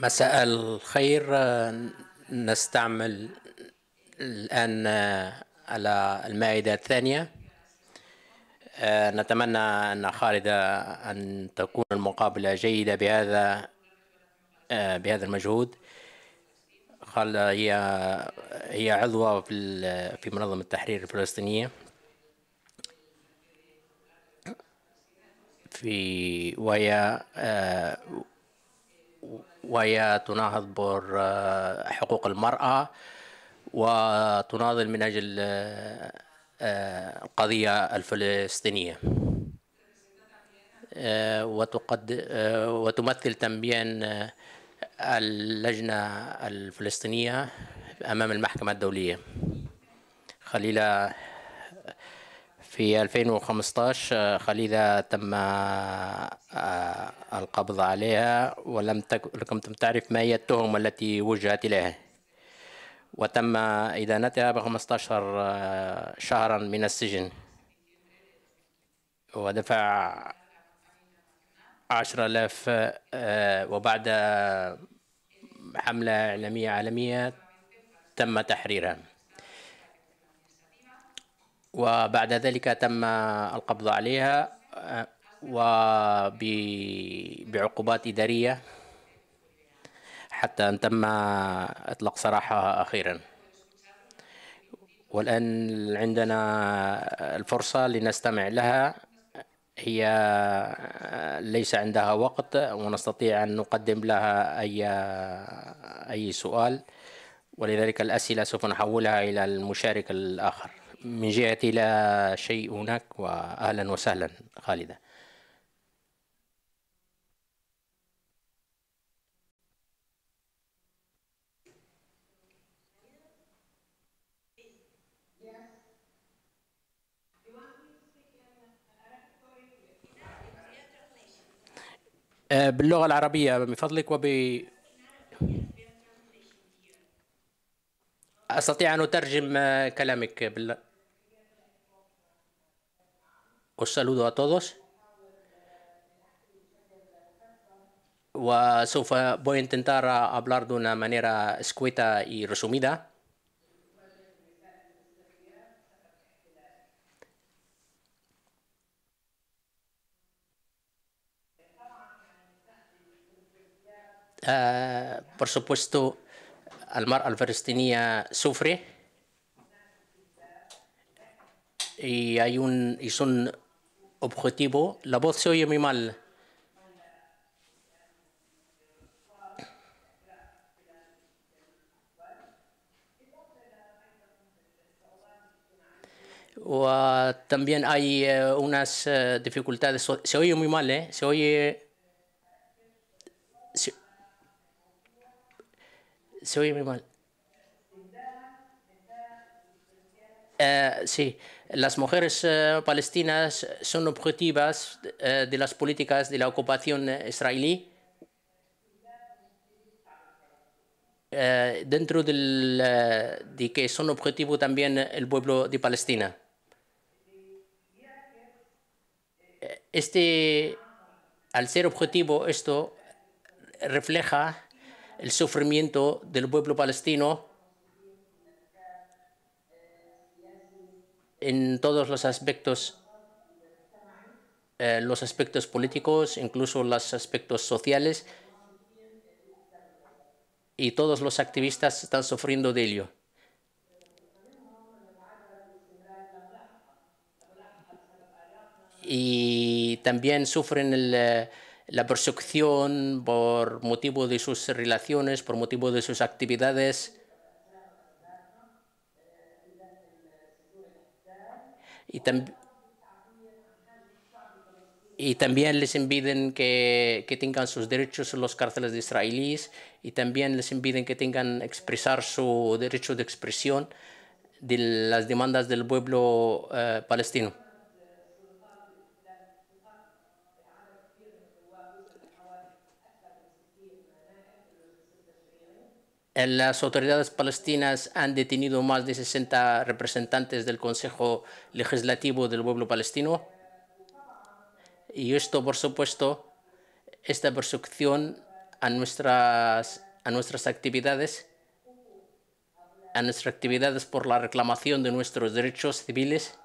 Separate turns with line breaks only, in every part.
مساء الخير. نستعمل الآن على المائدة الثانية. نتمنى أن خالدة أن تكون المقابلة جيدة بهذا المجهود. خالدة هي عضوة في منظمة التحرير الفلسطينية وهي تناهض حقوق المرأة وتناضل من أجل القضية الفلسطينية، وتمثل تنبيا اللجنة الفلسطينية أمام المحكمة الدولية. خليلة في 2015 خليلة تم القبض عليها ولم تكن تعرف ما هي التهم التي وجهت إليها، وتم إدانتها ب15 شهرا من السجن، ودفع 10,000 وبعد حملة إعلامية عالمية تم تحريرها، وبعد ذلك تم القبض عليها وبعقوبات إدارية حتى أن تم إطلاق سراحها أخيرا. والآن عندنا الفرصة لنستمع لها. هي ليس عندها وقت ونستطيع أن نقدم لها أي سؤال، ولذلك الأسئلة سوف نحولها إلى المشارك الآخر. من جهتي لا شيء هناك، وأهلا وسهلا خالدة. باللغة العربية من فضلك، أستطيع أن أترجم كلامك Os saludo a todos. Voy a intentar hablar de una manera escueta y resumida. Por supuesto, المرأة الفلسطينية sufre y es un objetivo. La voz se oye muy mal. También hay unas dificultades. Se oye muy mal, ¿eh? Se oye muy mal. Sí, las mujeres palestinas son objetivas de las políticas de la ocupación israelí. Dentro de que son objetivo también el pueblo de Palestina. Al ser objetivo, esto refleja el sufrimiento del pueblo palestino en todos los aspectos políticos, incluso los aspectos sociales, y todos los activistas están sufriendo de ello. Y también sufren la persecución por motivo de sus relaciones, por motivo de sus actividades. Y también les impiden que tengan sus derechos en los cárceles de israelíes, y también les impiden que tengan expresar su derecho de expresión de las demandas del pueblo palestino. Las autoridades palestinas han detenido más de 60 representantes del Consejo Legislativo del pueblo palestino. Y esto, por supuesto, esta persecución a nuestras actividades por la reclamación de nuestros derechos civiles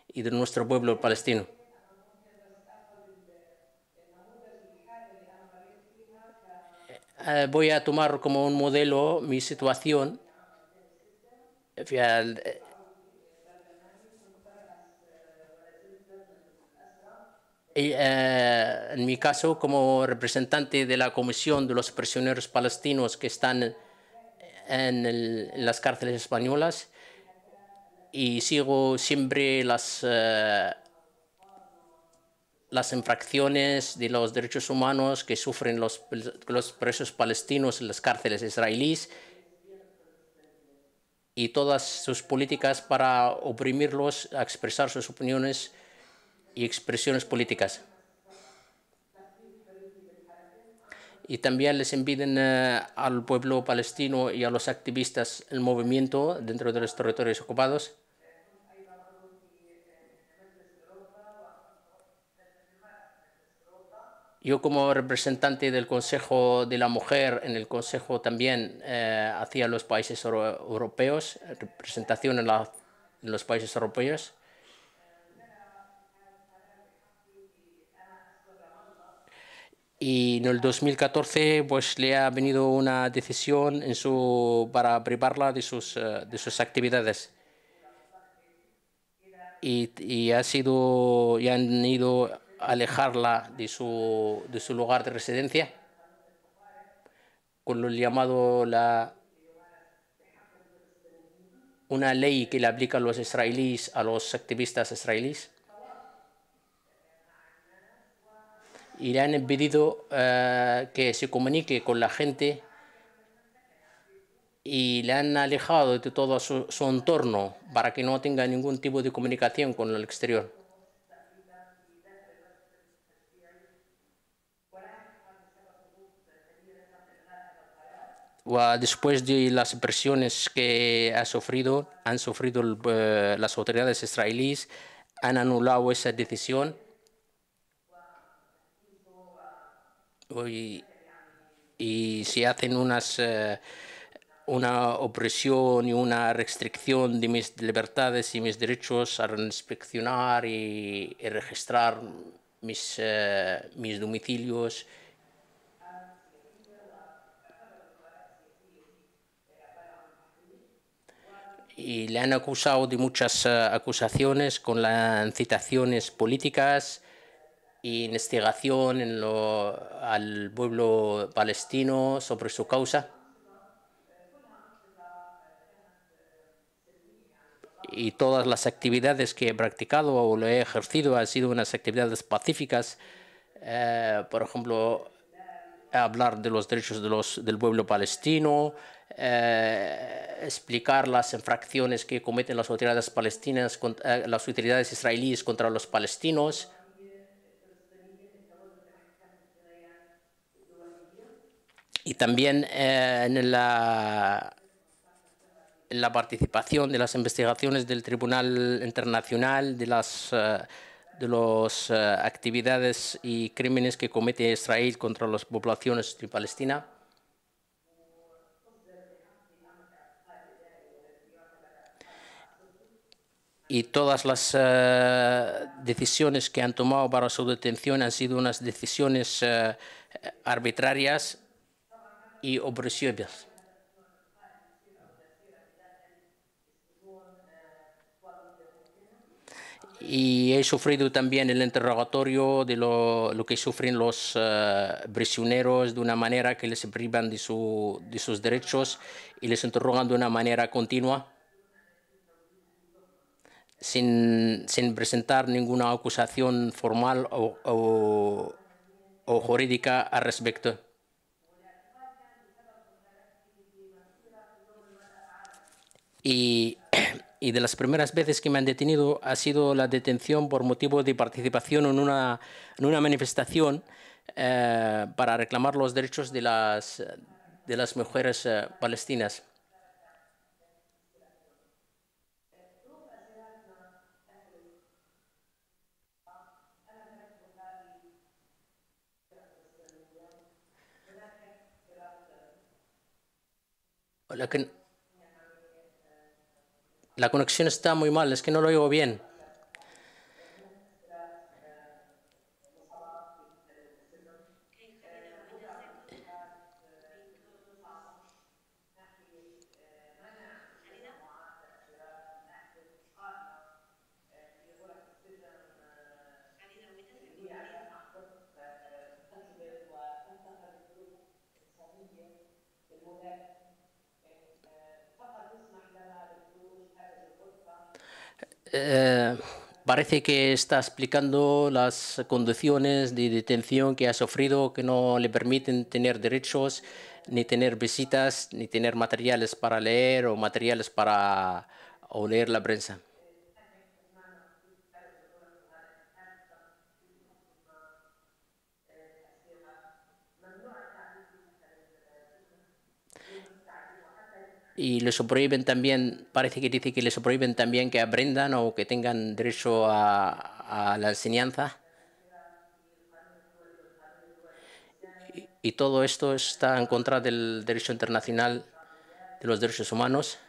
y de nuestro pueblo palestino. Voy a tomar como un modelo mi situación. En mi caso, como representante de la Comisión de los Prisioneros Palestinos que están en las cárceles españolas, y sigo siempre las infracciones de los derechos humanos que sufren los presos palestinos en las cárceles israelíes y todas sus políticas para oprimirlos a expresar sus opiniones y expresiones políticas. Y también les impiden al pueblo palestino y a los activistas el movimiento dentro de los territorios ocupados. Yo como representante del Consejo de la Mujer en el Consejo también hacia los países europeos, representación en los países europeos. Y en el 2014 pues le ha venido una decisión para privarla de sus actividades. Y han ido a alejarla de su lugar de residencia con lo llamado una ley que le aplica a los israelíes, a los activistas israelíes. Y le han impedido que se comunique con la gente y le han alejado de todo su entorno para que no tenga ningún tipo de comunicación con el exterior. Después de las presiones que han sufrido las autoridades israelíes, han anulado esa decisión y se hacen una opresión y una restricción de mis libertades y mis derechos a inspeccionar y registrar mis domicilios. Y le han acusado de muchas acusaciones con las incitaciones políticas e instigación al pueblo palestino sobre su causa. Y todas las actividades que he practicado o lo he ejercido han sido unas actividades pacíficas. Por ejemplo, hablar de los derechos del pueblo palestino, explicar las infracciones que cometen las autoridades palestinas, las autoridades israelíes contra los palestinos. Y también en la participación de las investigaciones del Tribunal Internacional de las actividades y crímenes que comete Israel contra las poblaciones de Palestina. Y todas las decisiones que han tomado para su detención han sido unas decisiones arbitrarias y opresivas. Y he sufrido también el interrogatorio de lo que sufren los prisioneros de una manera que les privan de sus derechos y les interrogan de una manera continua sin presentar ninguna acusación formal o jurídica al respecto. Y de las primeras veces que me han detenido ha sido la detención por motivo de participación en una manifestación para reclamar los derechos de las mujeres palestinas. لكن la conexión está muy mal, es que no lo oigo bien. Eh, Parece que está explicando las condiciones de detención que ha sufrido, que no le permiten tener derechos, ni tener visitas, ni tener materiales para leer o materiales para o leer la prensa. Y les prohíben también, parece que dice que les prohíben también que aprendan o que tengan derecho a la enseñanza. Y todo esto está en contra del derecho internacional de los derechos humanos.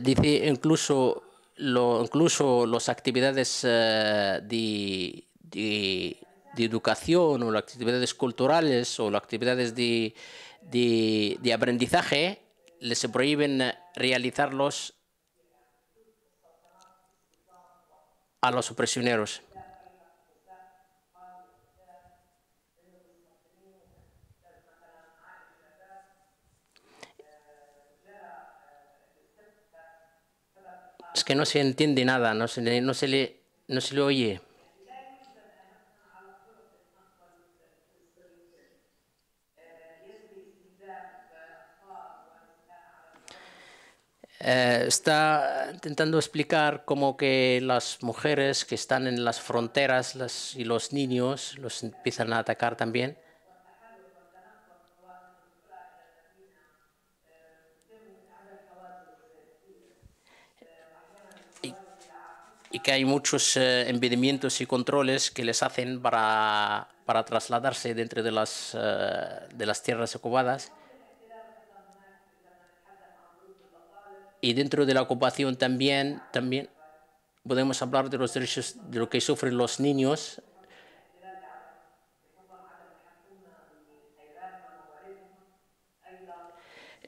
Dice incluso las actividades de educación o las actividades culturales o las actividades de aprendizaje les se prohíben realizarlos a los prisioneros. Es que no se entiende nada, no se le oye. Está intentando explicar cómo que las mujeres que están en las fronteras y los niños los empiezan a atacar también. Y, y que hay muchos impedimentos y controles que les hacen para trasladarse dentro de las tierras ocupadas. Y dentro de la ocupación también podemos hablar de los derechos de lo que sufren los niños.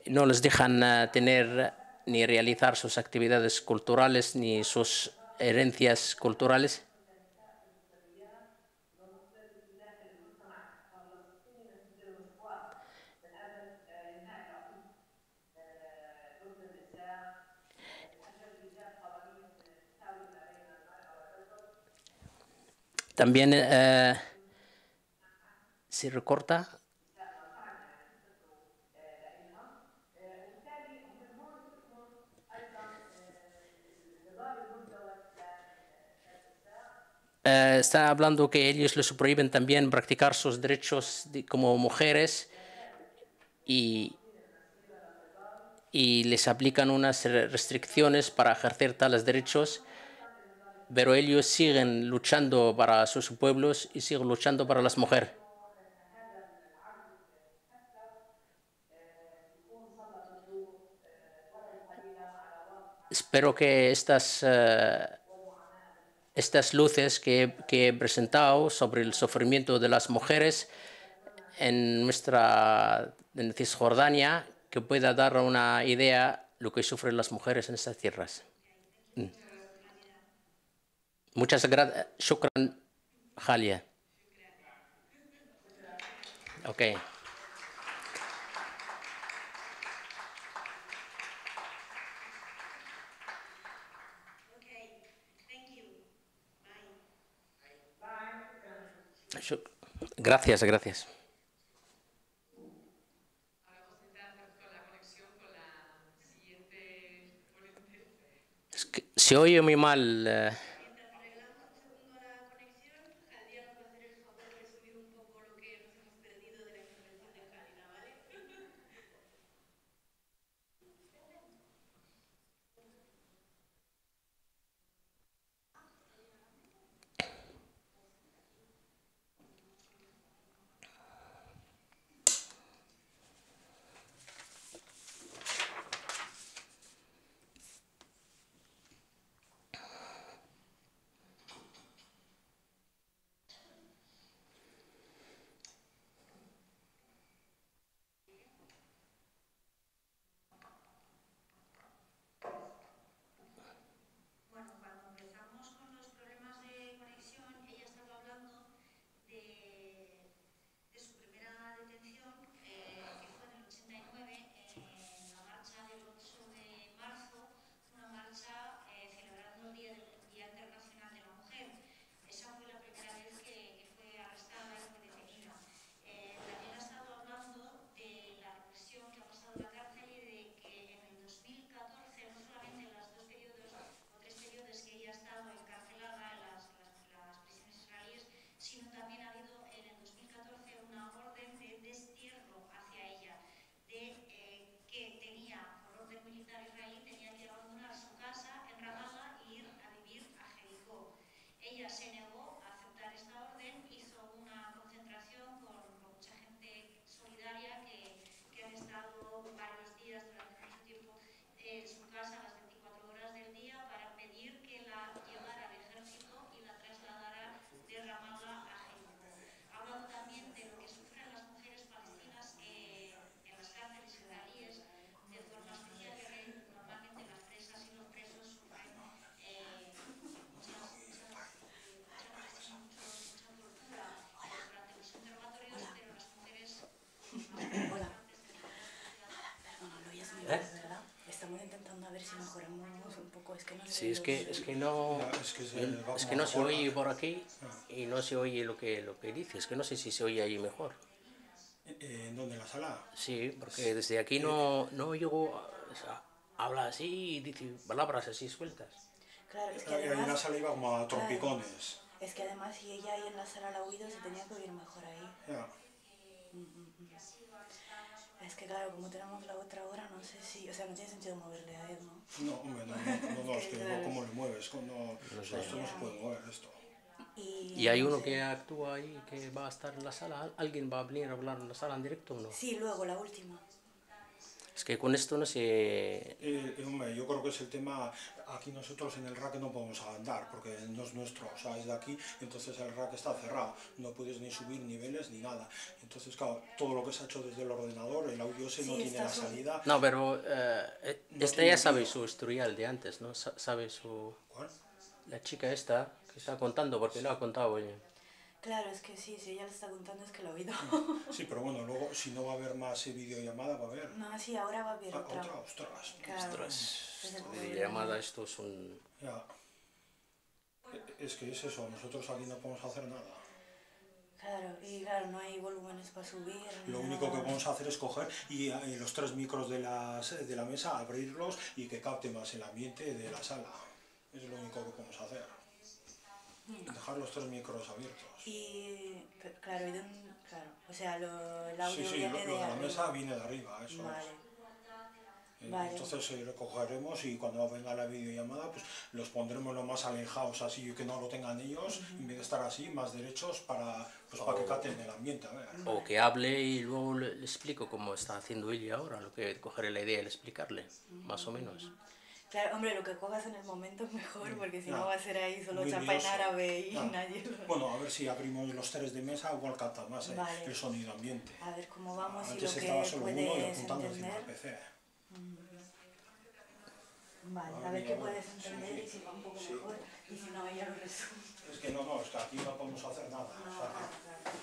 No les dejan tener ni realizar sus actividades culturales ni sus herencias culturales. También se recorta. Está hablando que ellos les prohíben también practicar sus derechos como mujeres y, y les aplican unas restricciones para ejercer tales derechos, pero ellos siguen luchando para sus pueblos y siguen luchando para las mujeres. Espero que estas luces que he presentado sobre el sufrimiento de las mujeres en Cisjordania, que pueda dar una idea de lo que sufren las mujeres en estas tierras. Muchas gracias. Shukran, Halia. Okay. Gracias, gracias. Es que se oye muy mal.
ella se negó a aceptar esta orden, hizo una concentración con mucha gente solidaria que han estado varios días durante mucho tiempo en su casa a las 24 horas del día para pedir que la llevara el ejército y la trasladara de Ramallah a Jericó. Ha hablado también de lo que sufren las mujeres palestinas en las cárceles israelíes de forma especial, ya que normalmente las presas y los presos sufren mucha represión, mucha tortura durante los interrogatorios, pero las mujeres más protestantes en Israel
No, no, ya es muy bien, ¿verdad? Estamos intentando a ver si mejoramos un poco, es que no sé.
Sí, es que no,
Ya, es que va
es
como
que
a
no se
gorra.
oye por aquí y no se oye lo que dice. Es que no sé si se oye ahí mejor.
¿En dónde? ¿En la sala?
Sí, porque desde aquí no oigo, o sea, habla así y dice palabras así sueltas.
Claro, es que
Ahí en la
además,
sala iba como a
claro,
trompicones.
es que además si ella ahí en la sala la ha oído, se tenía que oír mejor ahí.
Ya.
Es que claro, como tenemos la otra hora, no sé si, o sea, no tiene sentido moverle a él, ¿no?
No, hombre, no, es que
claro.
¿cómo le mueves?
No
O sea,
sé.
esto no se puede mover, esto.
¿Y hay
No
uno que
sé.
actúa ahí, que va a estar en la sala? ¿Alguien va a venir a hablar en la sala en directo o no?
Sí, luego, la última.
Es que con esto no sé...
Hombre, yo creo que es el tema, aquí nosotros en el rack no podemos andar porque no es nuestro, o sea, es de aquí, entonces el rack está cerrado, no puedes ni subir niveles ni nada. Entonces, claro, todo lo que se ha hecho desde el ordenador, el audio ese no
Sí,
tiene
está
la salida,
No, pero
no
esta
tiene
ya sabe
envío.
su historial de antes, ¿no? Sabe su...
¿Cuál?
La chica esta que está contando, porque lo ha contado ella.
Claro, es que sí, si ella le está contando es que lo ha oído.
Sí, pero bueno, luego si no va a haber más videollamada, va a haber.
No, sí, ahora va a haber otra.
Otra, ostras.
Claro,
Ostras,
ese es el
esta
problema.
videollamada, esto es un...
Ya. Es que es eso, nosotros aquí no podemos hacer nada.
Claro, y claro, no hay volúmenes para subir ni
Lo único que
nada.
podemos hacer es coger y los tres micros de la mesa, abrirlos y que capte más el ambiente de la sala. Es lo único que podemos hacer. Dejar los tres micros abiertos.
Claro, claro, o sea, el
Sí,
audio
sí, lo
viene de
de la
arriba.
mesa viene de arriba, eso
Vale,
es.
vale.
Entonces lo cogeremos y cuando venga la videollamada pues los pondremos lo más alejados así que no lo tengan ellos, en vez de estar así, más derechos para que capten el ambiente, a ver.
O que hable y luego le explico cómo está haciendo ella ahora, lo que cogeré la idea y explicarle, más o menos.
Claro, hombre, lo que cojas en el momento es mejor, porque si
Ya,
no va a ser ahí solo
muy
chapa en
lioso.
árabe y
Ya.
nadie lo...
Bueno, a ver si abrimos los tres de mesa, igual capta más
Vale.
el sonido ambiente.
A ver cómo vamos y
Antes
lo
estaba
que
solo uno y
puedes
apuntando encima del
entender.
PC.
Vale, a ver qué puedes entender y si va un poco mejor. Y si no, ella lo resume.
Es que no, es que aquí no podemos hacer nada.
No,
O sea,
claro, claro.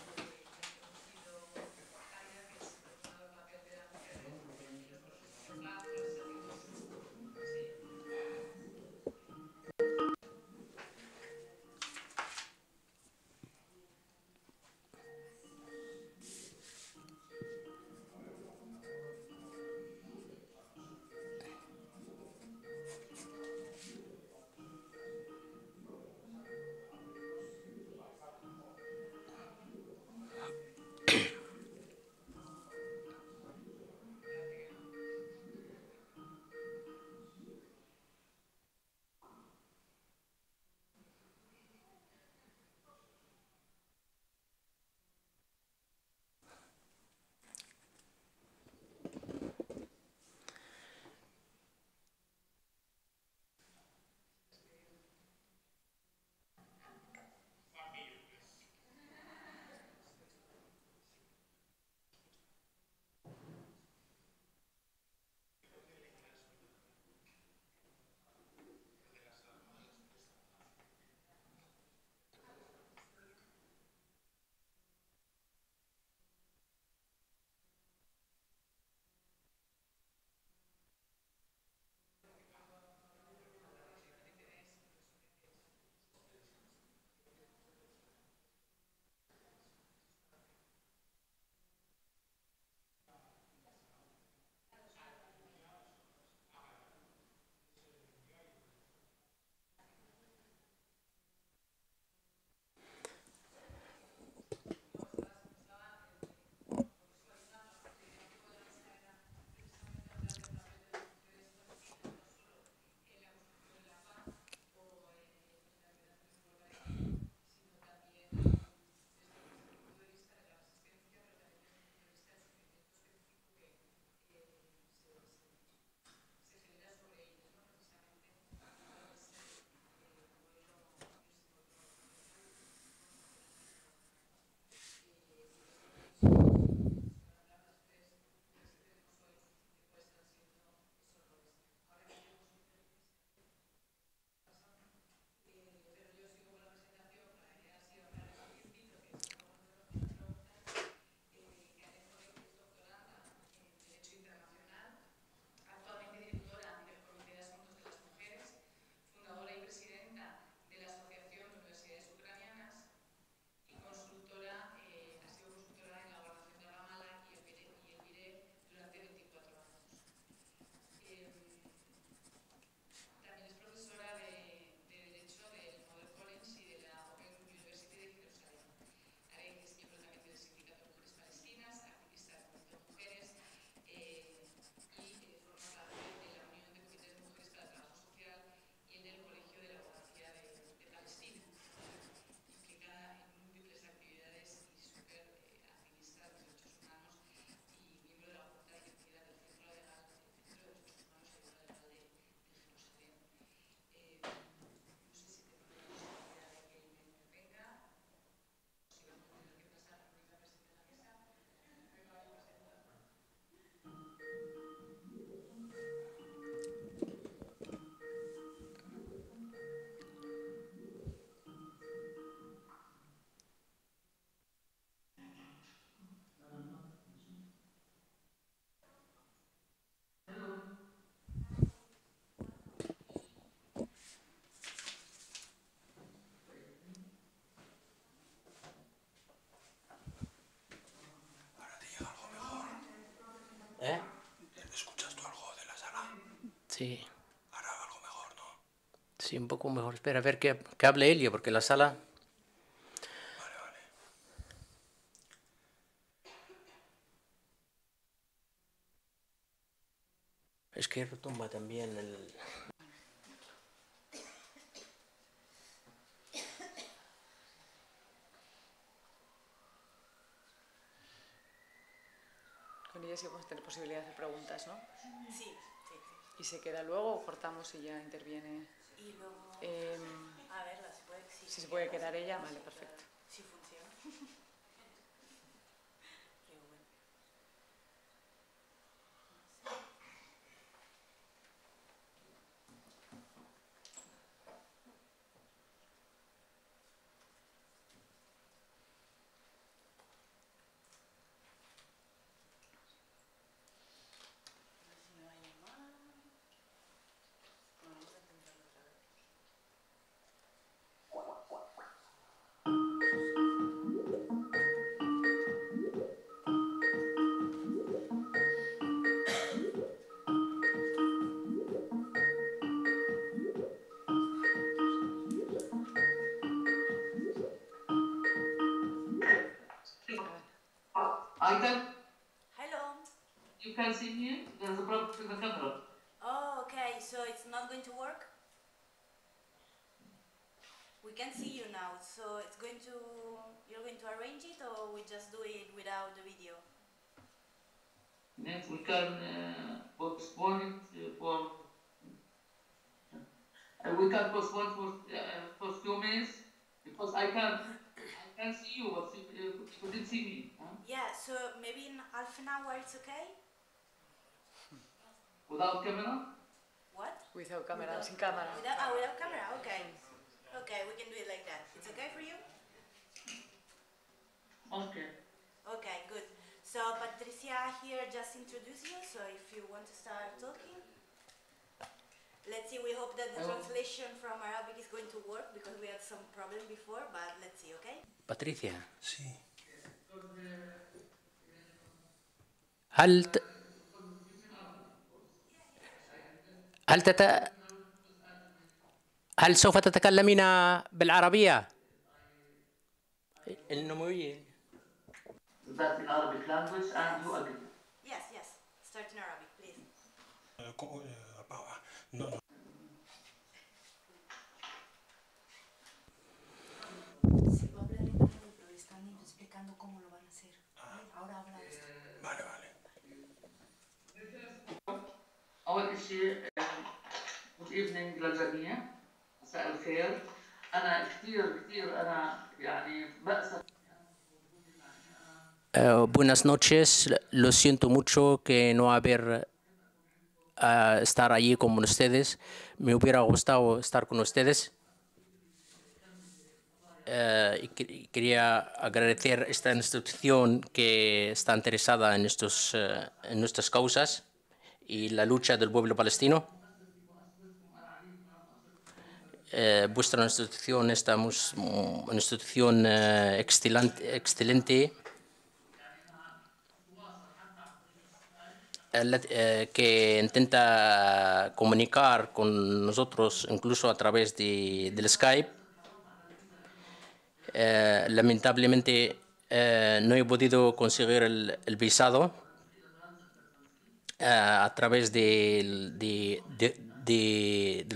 Sí,
Hará algo mejor, ¿no?
sí, un poco mejor. Espera, a ver que hable Elio, porque la sala...
Vale, vale.
Es que retumba también el...
Con ella sí vamos a tener posibilidad de hacer preguntas, ¿no?
Sí, sí, sí.
¿Y se queda luego o cortamos y ya interviene?
Y luego...
Em,
a verla, se puede... Sí,
si se puede quedar ella, vale, perfecto.
sí funciona. Qué bueno. A ver si me va a llamar. Bueno, vamos a intentarlo otra vez.
Aitan,
Hello.
you can see me? There's a problem with the camera.
Oh, okay, so it's not going to work? We can see you now, so it's going to... You're going to arrange it or we just do it without the video?
Yes, we can postpone it for... we can postpone for few minutes because I can see you, but you couldn't see me. Huh?
Yeah, so maybe in half an hour it's okay?
Without camera?
What?
Without camera, sin cámara.
Without camera? Okay. Okay, we can do it like that. It's okay for you?
Okay.
Okay, good. So Patricia here just introduced you, so if you want to start talking. Let's see, we hope that the translation from Arabic is going to work because we had some problem before, but let's see, okay?
Patricia,
Sí.
هل ت... هل تت... هل سوف تتكلمين بالعربية؟ النموية.
That in Arabic language and you agree.
Yes, yes. Start in Arabic, please.
Apaga. No, no.
Se va a hablar en árabe, pero están explicando cómo lo van a hacer. Ahora habla esto.
Vale, vale.
أول شيء good evening للجميع. مساء الخير. أنا كثير أنا يعني بأسف.
Buenas noches, lo siento mucho que no haber estar allí con ustedes. Me hubiera gustado estar con ustedes. Y quería agradecer esta institución que está interesada en nuestras causas y la lucha del pueblo palestino. Vuestra institución es una institución excelente que intenta comunicar con nosotros incluso a través del Skype. Lamentablemente no he podido conseguir el visado a través del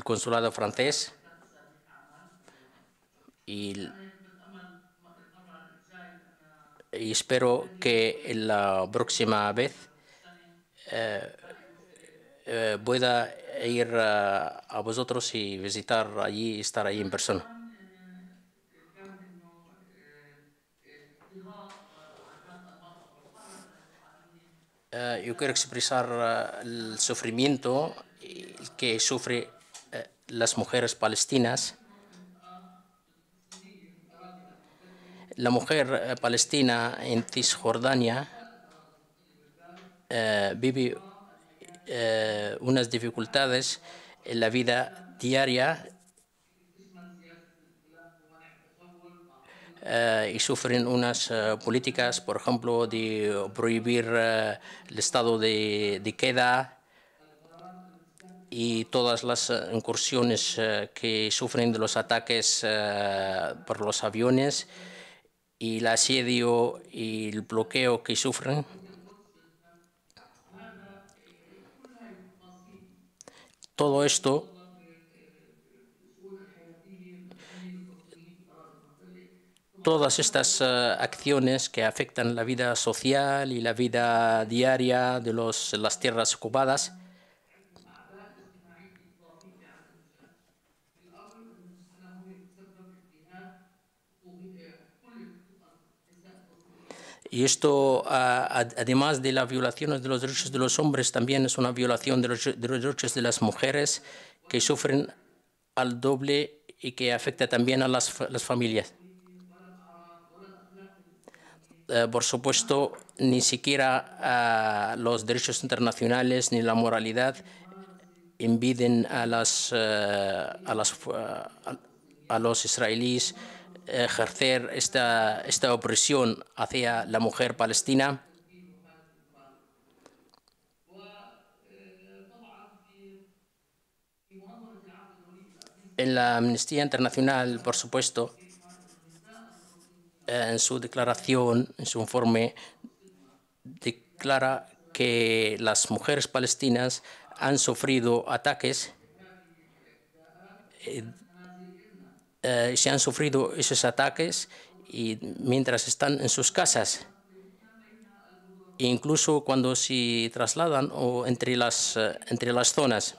consulado francés y espero que la próxima vez pueda ir a vosotros y visitar allí, estar allí en persona. Yo quiero expresar el sufrimiento que sufren las mujeres palestinas. La mujer palestina en Cisjordania vive unas dificultades en la vida diaria y sufren unas políticas, por ejemplo, de prohibir el estado de queda y todas las incursiones que sufren de los ataques por los aviones y el asedio y el bloqueo que sufren. Todo esto, todas estas acciones que afectan la vida social y la vida diaria de las tierras ocupadas, y esto, además de las violaciones de los derechos de los hombres, también es una violación de los derechos de las mujeres que sufren al doble y que afecta también a las familias. Por supuesto, ni siquiera los derechos internacionales ni la moralidad impiden a los israelíes ejercer esta opresión hacia la mujer palestina. En la Amnistía Internacional, por supuesto, en su declaración, en su informe, declara que las mujeres palestinas han sufrido ataques se han sufrido esos ataques y mientras están en sus casas, incluso cuando se trasladan o entre las zonas.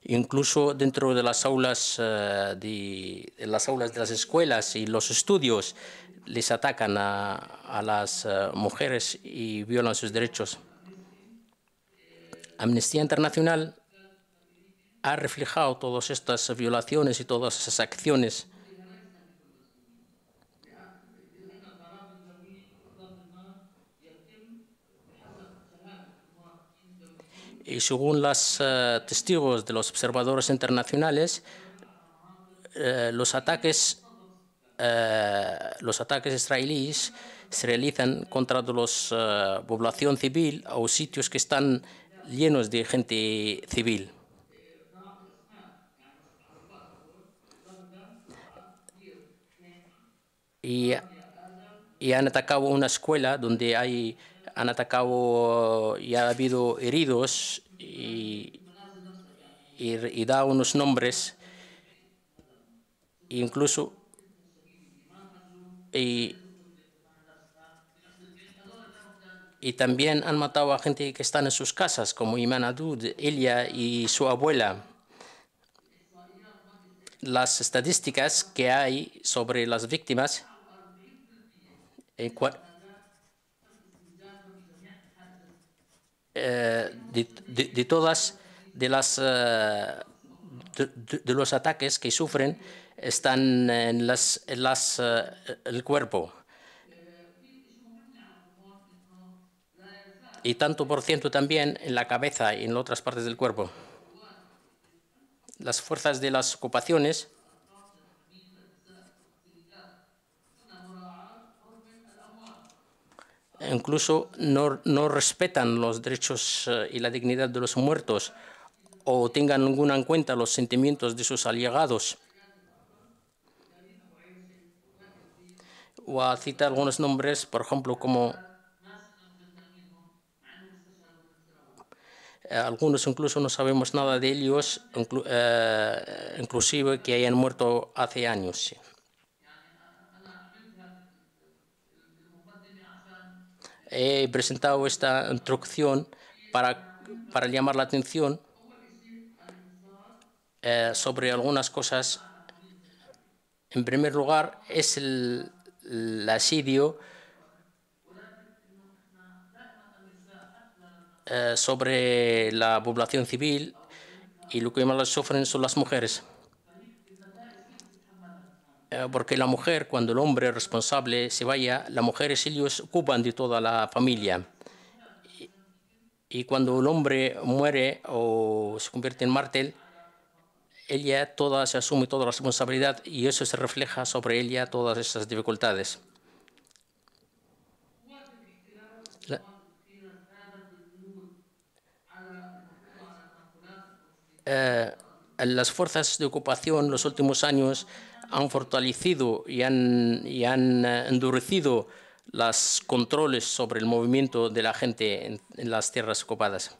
Incluso dentro de las aulas de las escuelas y los estudios les atacan a las mujeres y violan sus derechos. Amnistía Internacional ha reflejado todas estas violaciones y todas esas acciones. Y según los testigos de los observadores internacionales, los ataques israelíes se realizan contra la población civil o sitios que están llenos de gente civil. Y han atacado una escuela donde han atacado y ha habido heridos y da unos nombres incluso y también han matado a gente que están en sus casas como Iman Adud, Elia y su abuela. Las estadísticas que hay sobre las víctimas de todas de los ataques que sufren están en el cuerpo. Y tanto por ciento también en la cabeza y en otras partes del cuerpo. Las fuerzas de las ocupaciones incluso no respetan los derechos y la dignidad de los muertos o tengan ninguna en cuenta los sentimientos de sus allegados. O a citar algunos nombres, por ejemplo, como algunos incluso no sabemos nada de ellos, inclusive que hayan muerto hace años. He presentado esta introducción para llamar la atención sobre algunas cosas. En primer lugar, es el asedio sobre la población civil y lo que más sufren son las mujeres. Porque la mujer, cuando el hombre responsable se vaya, las mujeres ellos ocupan de toda la familia. Y cuando el hombre muere o se convierte en mártir, ella se asume toda la responsabilidad y eso se refleja sobre ella todas esas dificultades. las fuerzas de ocupación en los últimos años han fortalecido y han endurecido los controles sobre el movimiento de la gente en las tierras ocupadas.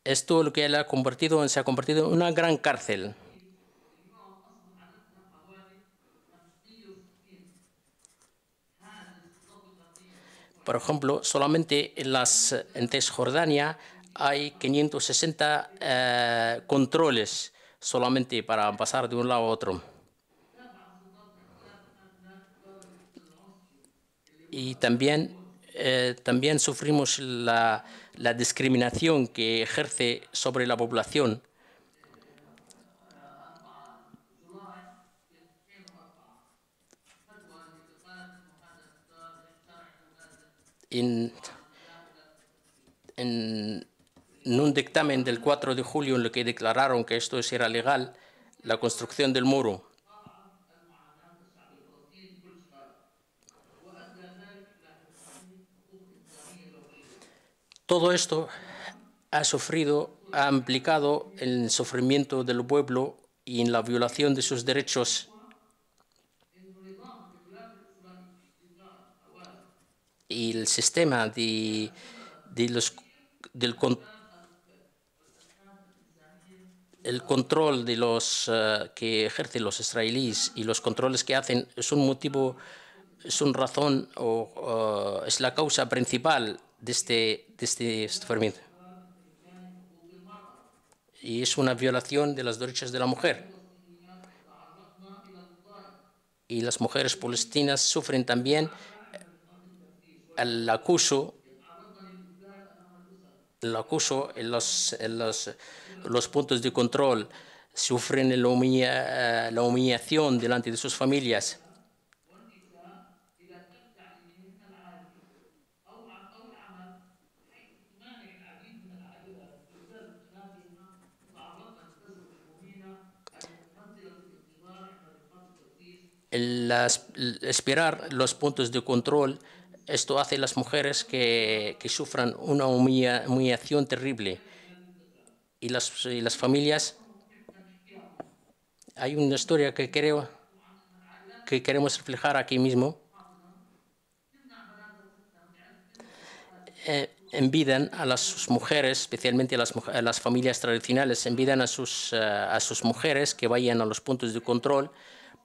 Esto lo que se ha convertido en una gran cárcel. Por ejemplo, solamente en Cisjordania hay 560 controles solamente para pasar de un lado a otro. Y también sufrimos la discriminación que ejerce sobre la población. En un dictamen del 4 de julio en el que declararon que esto era legal, la construcción del muro. Todo esto ha implicado el sufrimiento del pueblo y en la violación de sus derechos. Y el sistema del control de los que ejercen los israelíes y los controles que hacen es un motivo, es una razón o es la causa principal de este sufrimiento. Y es una violación de los derechos de la mujer. Y las mujeres palestinas sufren también el acoso en los puntos de control, sufren la humillación delante de sus familias. El esperar los puntos de control, esto hace a las mujeres que sufran una humillación terrible. Y las familias, hay una historia que creo que queremos reflejar aquí mismo. Envidan a las mujeres, especialmente a las familias tradicionales, envidan a sus mujeres que vayan a los puntos de control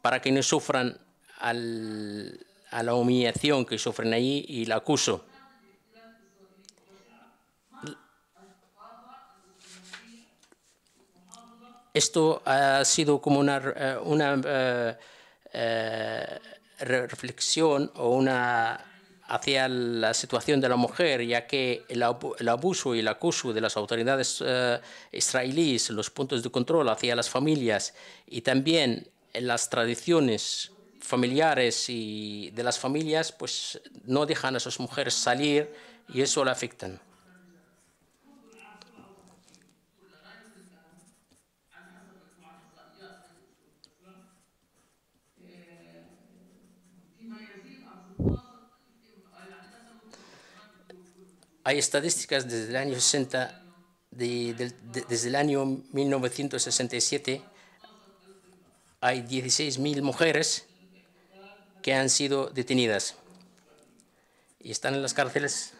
para que no sufran a la humillación que sufren allí y el acoso. Esto ha sido como una reflexión hacia la situación de la mujer, ya que el abuso y el acoso de las autoridades israelíes, los puntos de control hacia las familias y también las tradiciones familiares y de las familias, pues no dejan a sus mujeres salir y eso le afectan. Hay estadísticas desde el año 60, desde el año 1967, hay 16.000 mujeres que han sido detenidas y están en las cárceles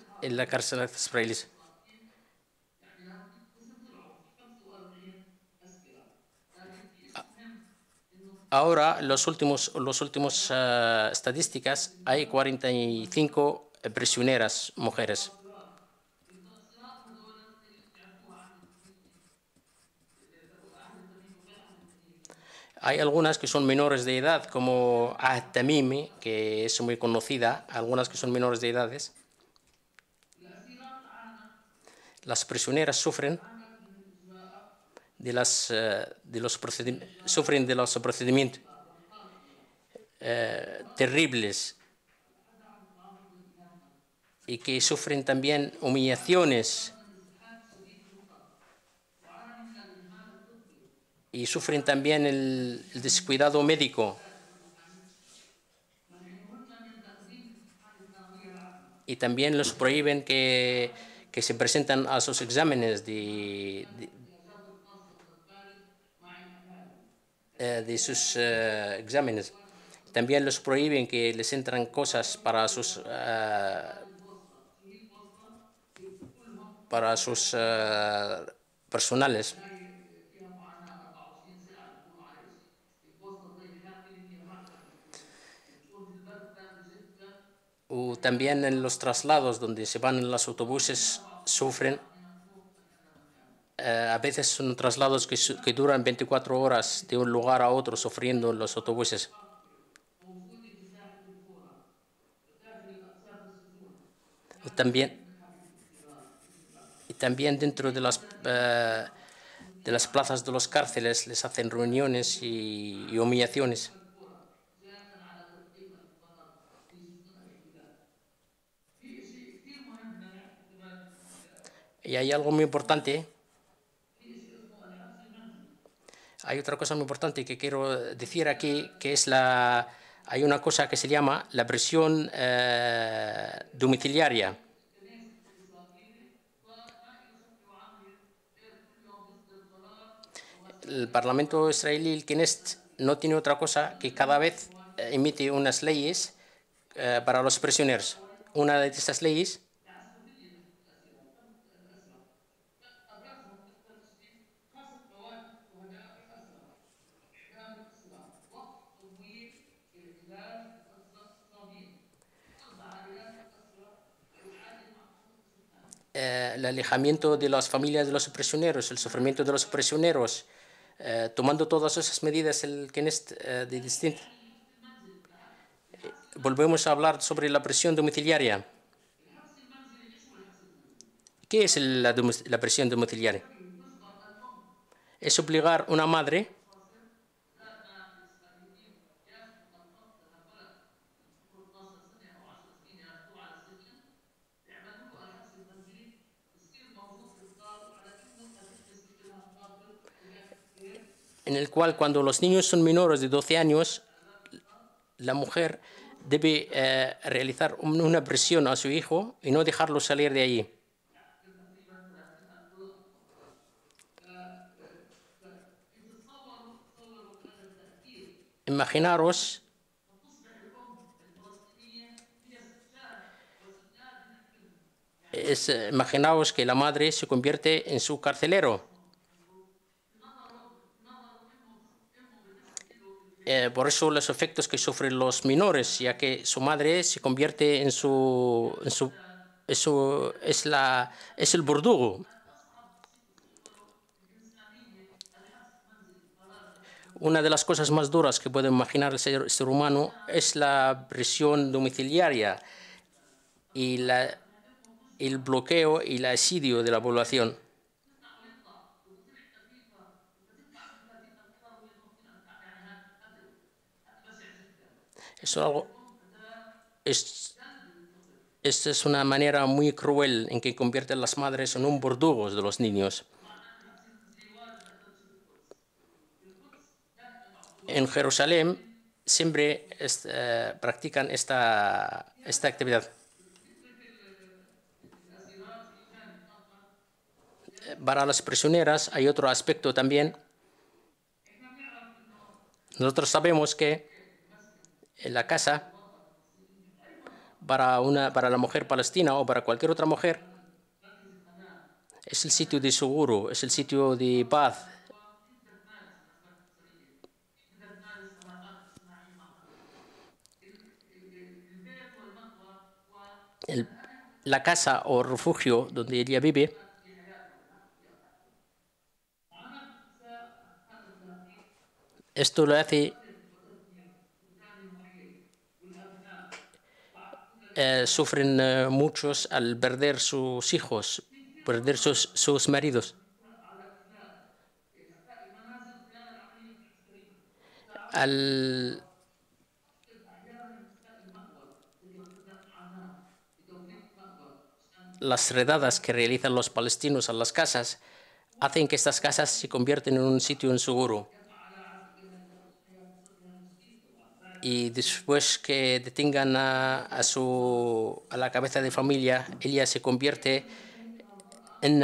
israelíes. Ahora, los últimos estadísticas, hay 45 prisioneras mujeres. Hay algunas que son menores de edad, como Ahd Tamimi, que es muy conocida, algunas que son menores de edades. Las prisioneras sufren de los procedimientos terribles y que sufren también humillaciones y sufren también el descuidado médico y también les prohíben que se presentan a sus exámenes de sus exámenes. También les prohíben que les entran cosas para sus personales.
فيها معاناة 24 ساعة يدوروا على شيء، البوسطة زي هناك اللي فيها محكمة وتكون في البرد بارد جدا.
O también en los traslados donde se van en los autobuses sufren. A veces son traslados que duran 24 horas de un lugar a otro sufriendo en los autobuses.
موجودة في ساحة الفورة داخل الأقسام السجون.
Y también dentro de las plazas de los cárceles les hacen reuniones y humillaciones.
جاء على تدقيق الفقط في سجون الاعتدال. في شيء كثير مهم بدنا نعرفه كمان في المنطقة.
Y hay algo muy importante.
في شيء اسمه الحبس المنزلي.
Hay otra cosa muy importante que quiero decir aquí, que es hay una cosa que se llama la prisión domiciliaria. El Parlamento israelí, el Knesset, no tiene otra cosa que cada vez emite unas leyes para los prisioneros. Una de estas leyes el alejamiento de las familias de los prisioneros, el sufrimiento de los prisioneros, tomando todas esas medidas el Knesset de distinto. Volvemos a hablar sobre la prisión domiciliaria. ¿Qué es la prisión domiciliaria? Es obligar a una madre en el cual cuando los niños son menores de 12 años, la mujer debe realizar una presión a su hijo y no dejarlo salir de allí. Imaginaros imaginaos que la madre se convierte en su carcelero. Por eso los efectos que sufren los menores, ya que su madre se convierte es el verdugo. Una de las cosas más duras que puede imaginar el ser humano es la prisión domiciliaria y el bloqueo y el asidio de la población. Esta es una manera muy cruel en que convierten las madres en un verdugos de los niños. En Jerusalén siempre practican esta actividad. Para las prisioneras hay otro aspecto también. Nosotros sabemos que en la casa, para la mujer palestina o para cualquier otra mujer, es el sitio de seguro, es el sitio de paz. La casa o refugio donde ella vive esto lo hace sufren muchos al perder sus hijos, perder sus maridos. Las redadas que realizan los palestinos a las casas hacen que estas casas se convierten en un sitio inseguro. Y después que detengan a la cabeza de familia, ella se convierte en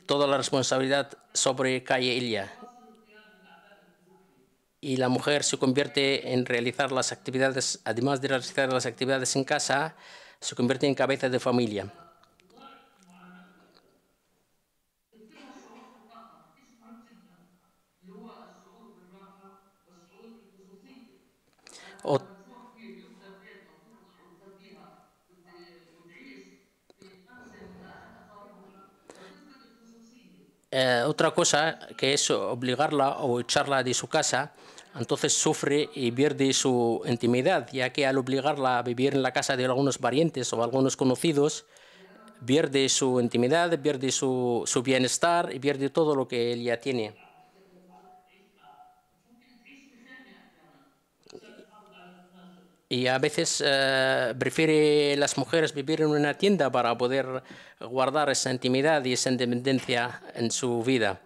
toda la responsabilidad sobrecae ella. y la mujer se convierte en realizar las actividades, además de realizar las actividades en casa, se convierte en cabeza de familia. Otra cosa que es obligarla o echarla de su casa, entonces sufre y pierde su intimidad, ya que al obligarla a vivir en la casa de algunos parientes o algunos conocidos, pierde su intimidad, pierde su bienestar y pierde todo lo que ella tiene. Y a veces prefiere las mujeres vivir en una tienda para poder guardar esa intimidad y esa independencia en su vida.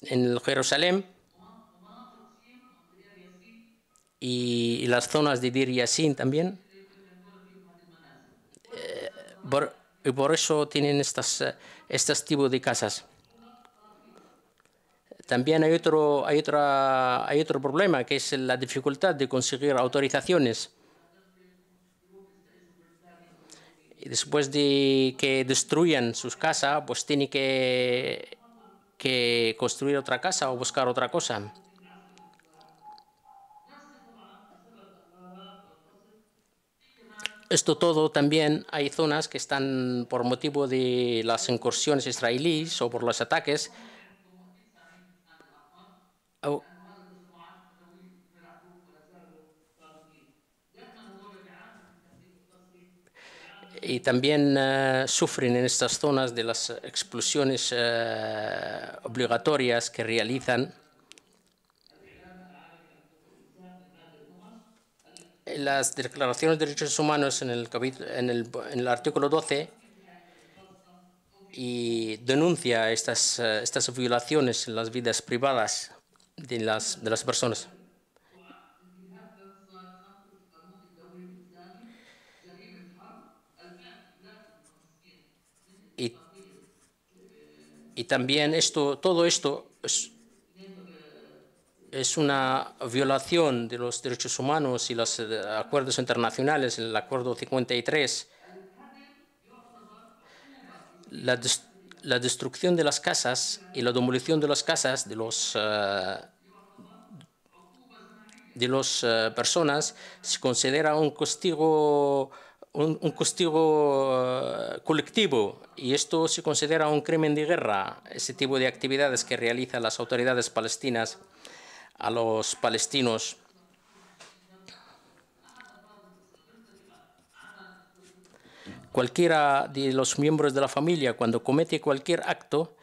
En Jerusalén y las zonas de Dir Yassin también. Y por eso tienen estos tipos de casas. También hay otro problema, que es la dificultad de conseguir autorizaciones. Y después de que destruyan sus casas, pues tiene que construir otra casa o buscar otra cosa. Esto todo también hay zonas que están por motivo de las incursiones israelíes o por los ataques. Y también sufren en estas zonas de las explosiones obligatorias que realizan. Las declaraciones de derechos humanos en el artículo 12 y denuncia estas violaciones en las vidas privadas de las personas. Y también todo esto es una violación de los derechos humanos y los acuerdos internacionales, el Acuerdo 53. La destrucción de las casas y la demolición de las casas de las personas se considera un castigo colectivo, y esto se considera un crimen de guerra, ese tipo de actividades que realizan las autoridades palestinas a los palestinos. Cualquiera de los miembros de la familia, cuando comete cualquier acto,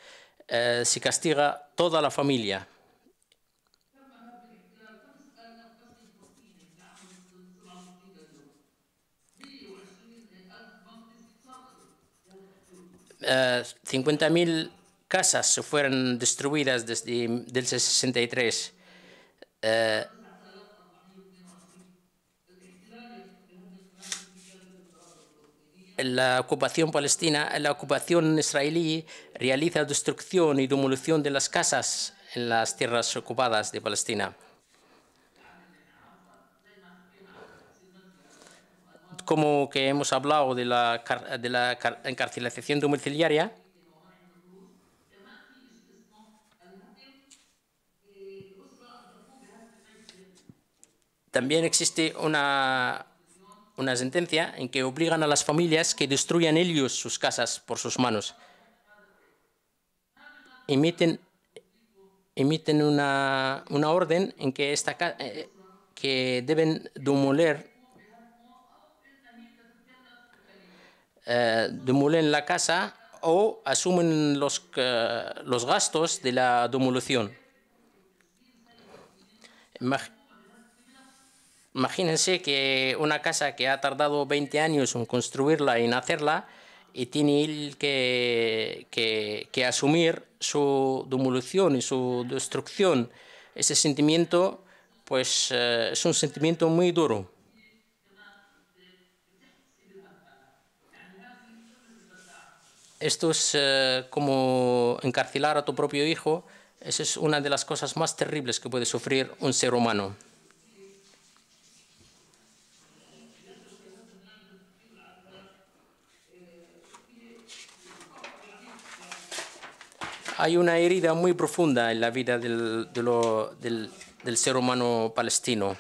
se castiga toda la familia. Eh, 50.000 casas se fueron destruidas desde el 63. La ocupación israelí realiza destrucción y demolición de las casas en las tierras ocupadas de Palestina. Como que hemos hablado de la encarcelación domiciliaria, también existe una sentencia en que obligan a las familias que destruyan ellos sus casas por sus manos. Emiten una orden en que que deben demoler la casa o asumen los gastos de la demolición. Imagínense que una casa que ha tardado 20 años en construirla y en hacerla, y tiene él que asumir su demolición y su destrucción. Ese sentimiento, pues, es un sentimiento muy duro. Esto es como encarcelar a tu propio hijo Esa es una de las cosas más terribles que puede sufrir un ser humano. Hay una herida muy profunda en la vida del ser humano palestino.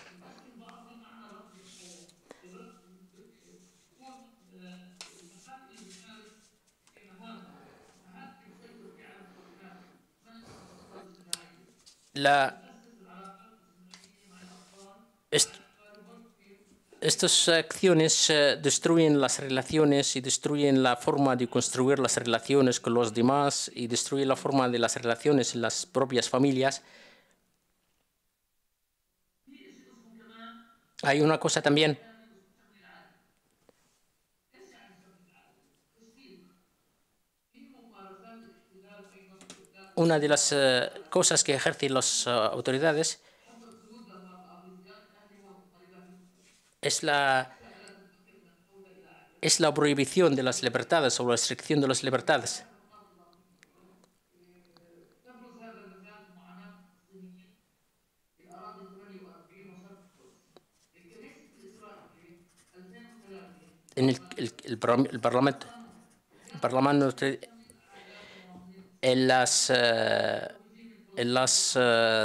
Estas acciones destruyen las relaciones y destruyen la forma de construir las relaciones con los demás y destruyen la forma de las relaciones en las propias familias. Hay una cosa también. Una de las cosas que ejercen las autoridades es la prohibición de las libertades o la restricción de las libertades. En el Parlamento en las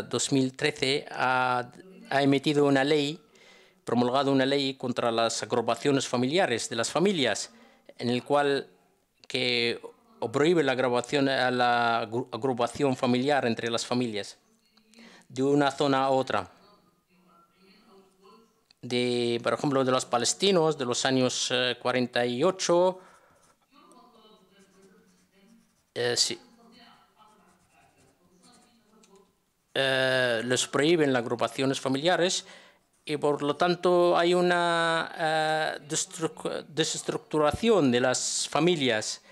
2013 ha emitido una ley, promulgado una ley contra las agrupaciones familiares de las familias, en el cual que prohíbe la agrupación familiar entre las familias de una zona a otra. Por ejemplo, de los palestinos de los años 48, les prohíben las agrupaciones familiares y por lo tanto hay una desestructuración de las familias.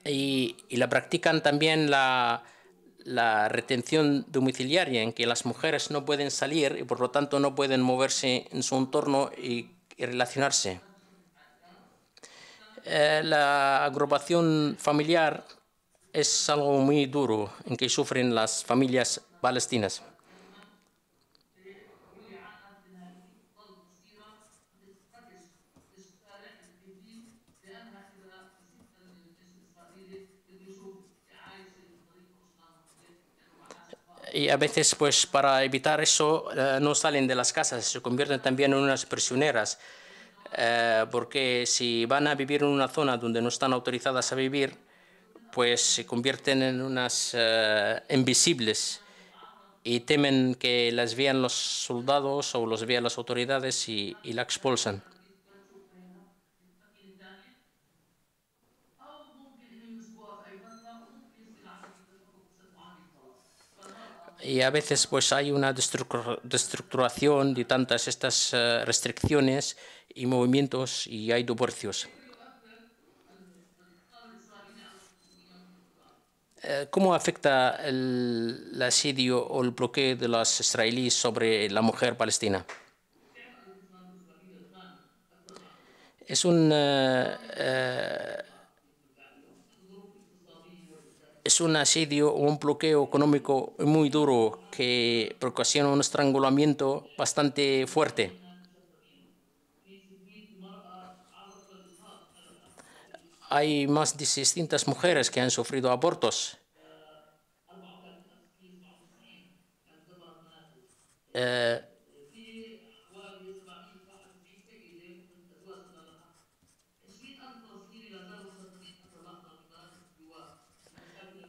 Y la practican también la retención domiciliaria, en que las mujeres no pueden salir y por lo tanto no pueden moverse en su entorno y relacionarse. La agrupación familiar es algo muy duro en que sufren las familias palestinas. Y a veces, pues, para evitar eso, no salen de las casas, se convierten también en unas prisioneras, porque si van a vivir en una zona donde no están autorizadas a vivir, pues se convierten en unas invisibles y temen que las vean los soldados o los vean las autoridades y la expulsan. Y a veces pues hay una destructuración de tantas estas restricciones y movimientos y hay divorcios. ¿Cómo afecta el asedio o el bloqueo de los israelíes sobre la mujer palestina? Es un asedio o un bloqueo económico muy duro que ocasiona un estrangulamiento bastante fuerte. Hay más de 600 mujeres que han sufrido abortos.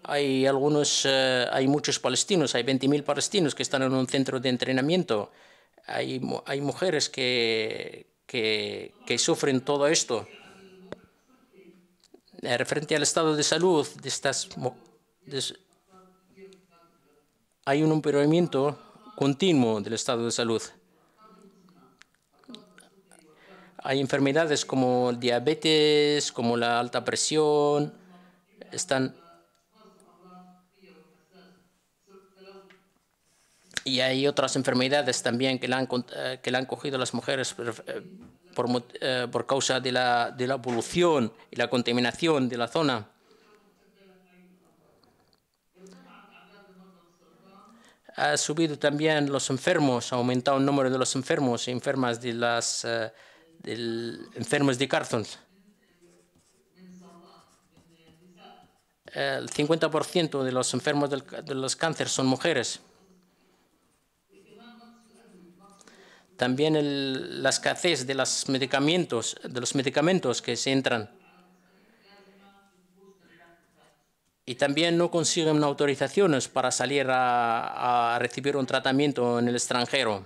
Hay muchos palestinos, hay 20.000 palestinos que están en un centro de entrenamiento. Hay mujeres que sufren todo esto. Referente al estado de salud de hay un empeoramiento continuo del estado de salud. Hay enfermedades como diabetes, como la alta presión, Y hay otras enfermedades también que la han cogido las mujeres por causa de la polución y la contaminación de la zona. Ha subido también los enfermos, ha aumentado el número de los enfermos y enfermas de enfermos de cáncer. El 50% de los enfermos de los cánceres son mujeres. También la escasez de los medicamentos que se entran. Y también no consiguen autorizaciones para salir a recibir un tratamiento en el extranjero.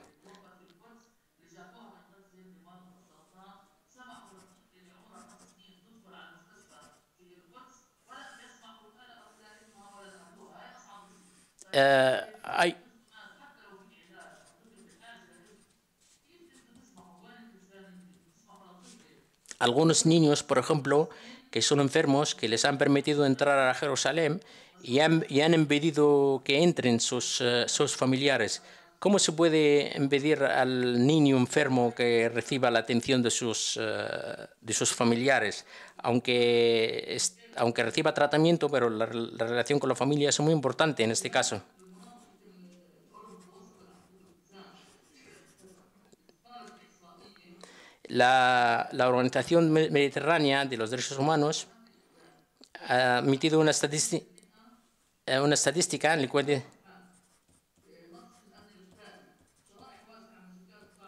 Hay algunos niños, por ejemplo, que son enfermos, que les han permitido entrar a Jerusalén y han impedido que entren sus familiares. ¿Cómo se puede impedir al niño enfermo que reciba la atención de sus familiares? Aunque reciba tratamiento, pero la relación con la familia es muy importante en este caso. La Organización Mediterránea de los Derechos Humanos ha emitido una estadística en la cual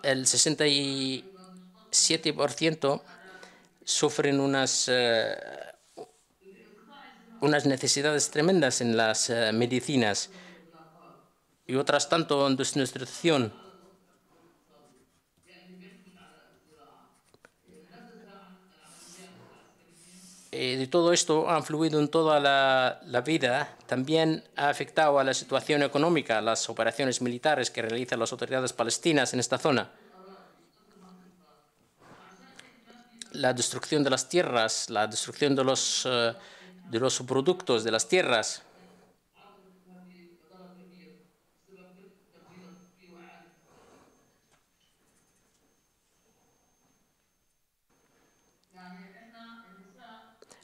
el 67% sufren unas necesidades tremendas en las medicinas y otras tanto en desnutrición. De todo esto ha influido en toda la vida. También ha afectado a la situación económica, las operaciones militares que realizan las autoridades palestinas en esta zona. La destrucción de las tierras, la destrucción de los productos de las tierras.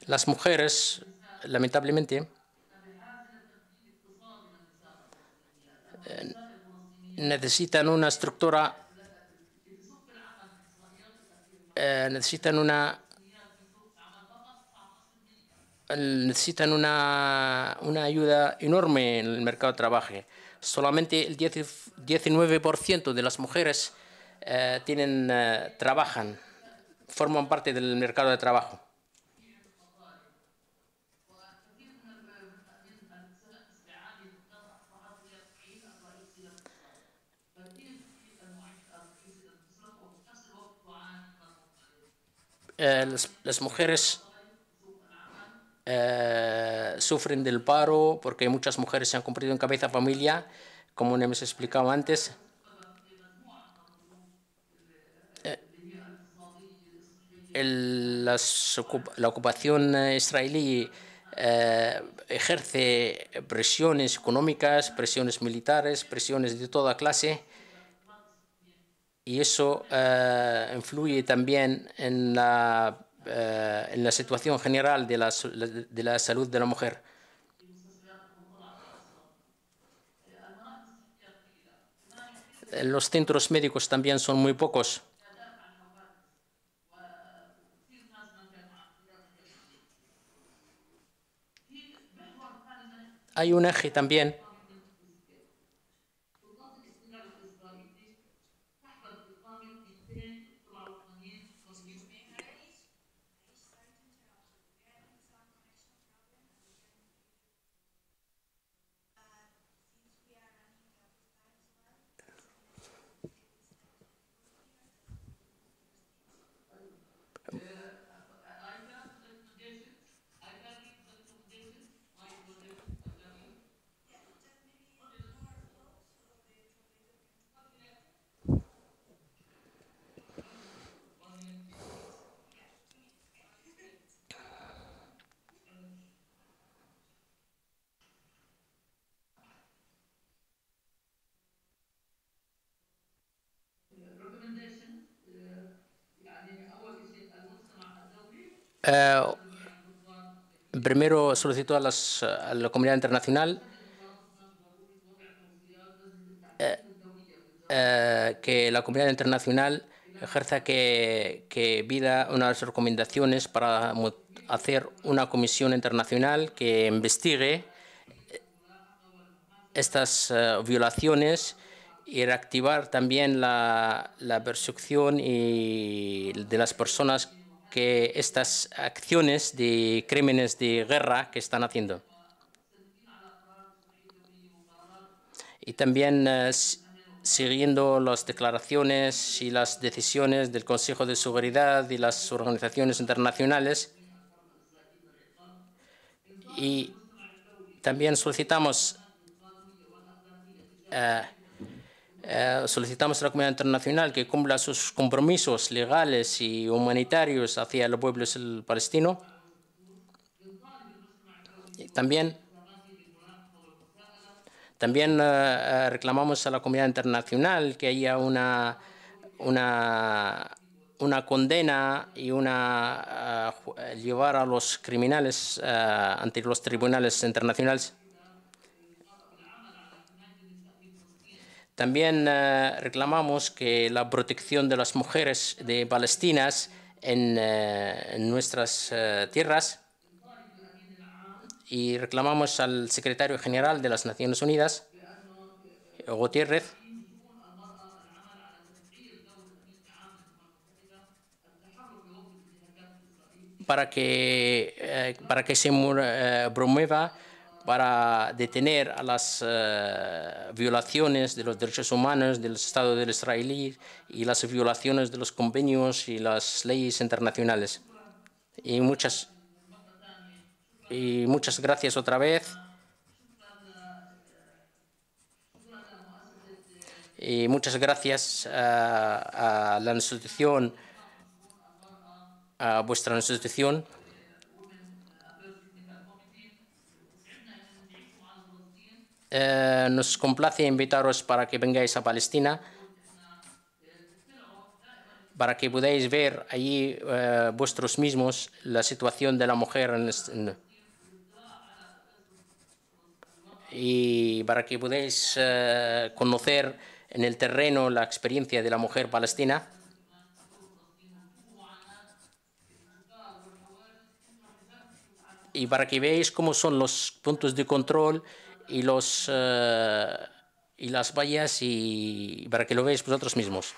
Las mujeres, lamentablemente, necesitan una estructura, necesitan una ayuda enorme en el mercado de trabajo. Solamente el 19% de las mujeres trabajan, forman parte del mercado de trabajo. Las mujeres sufren del paro porque muchas mujeres se han convertido en cabeza de familia, como hemos explicado antes. La ocupación israelí ejerce presiones económicas, presiones militares, presiones de toda clase, y eso influye también en la situación general de la salud de la mujer. Los centros médicos también son muy pocos. Hay un eje también Primero solicitó a la comunidad internacional que la comunidad internacional ejerza que pida unas recomendaciones para hacer una comisión internacional que investigue estas violaciones y reactivar también la persecución de las personas que estas acciones de crímenes de guerra que están haciendo. Y también siguiendo las declaraciones y las decisiones del Consejo de Seguridad y las organizaciones internacionales. Y también solicitamos a la comunidad internacional que cumpla sus compromisos legales y humanitarios hacia el pueblo palestino. Y también reclamamos a la comunidad internacional que haya una condena y llevar a los criminales ante los tribunales internacionales. También reclamamos que la protección de las mujeres palestinas en nuestras tierras, y reclamamos al secretario general de las Naciones Unidas, Gutiérrez, para que se promueva para detener a las violaciones de los derechos humanos del Estado del israelí y las violaciones de los convenios y las leyes internacionales. Y muchas gracias otra vez. Y muchas gracias a la institución, a vuestra institución. Nos complace invitaros para que vengáis a Palestina, para que podáis ver allí vosotros mismos la situación de la mujer y para que podáis conocer en el terreno la experiencia de la mujer palestina. Y para que veáis cómo son los puntos de control y las vallas, y para que lo veáis vosotros mismos.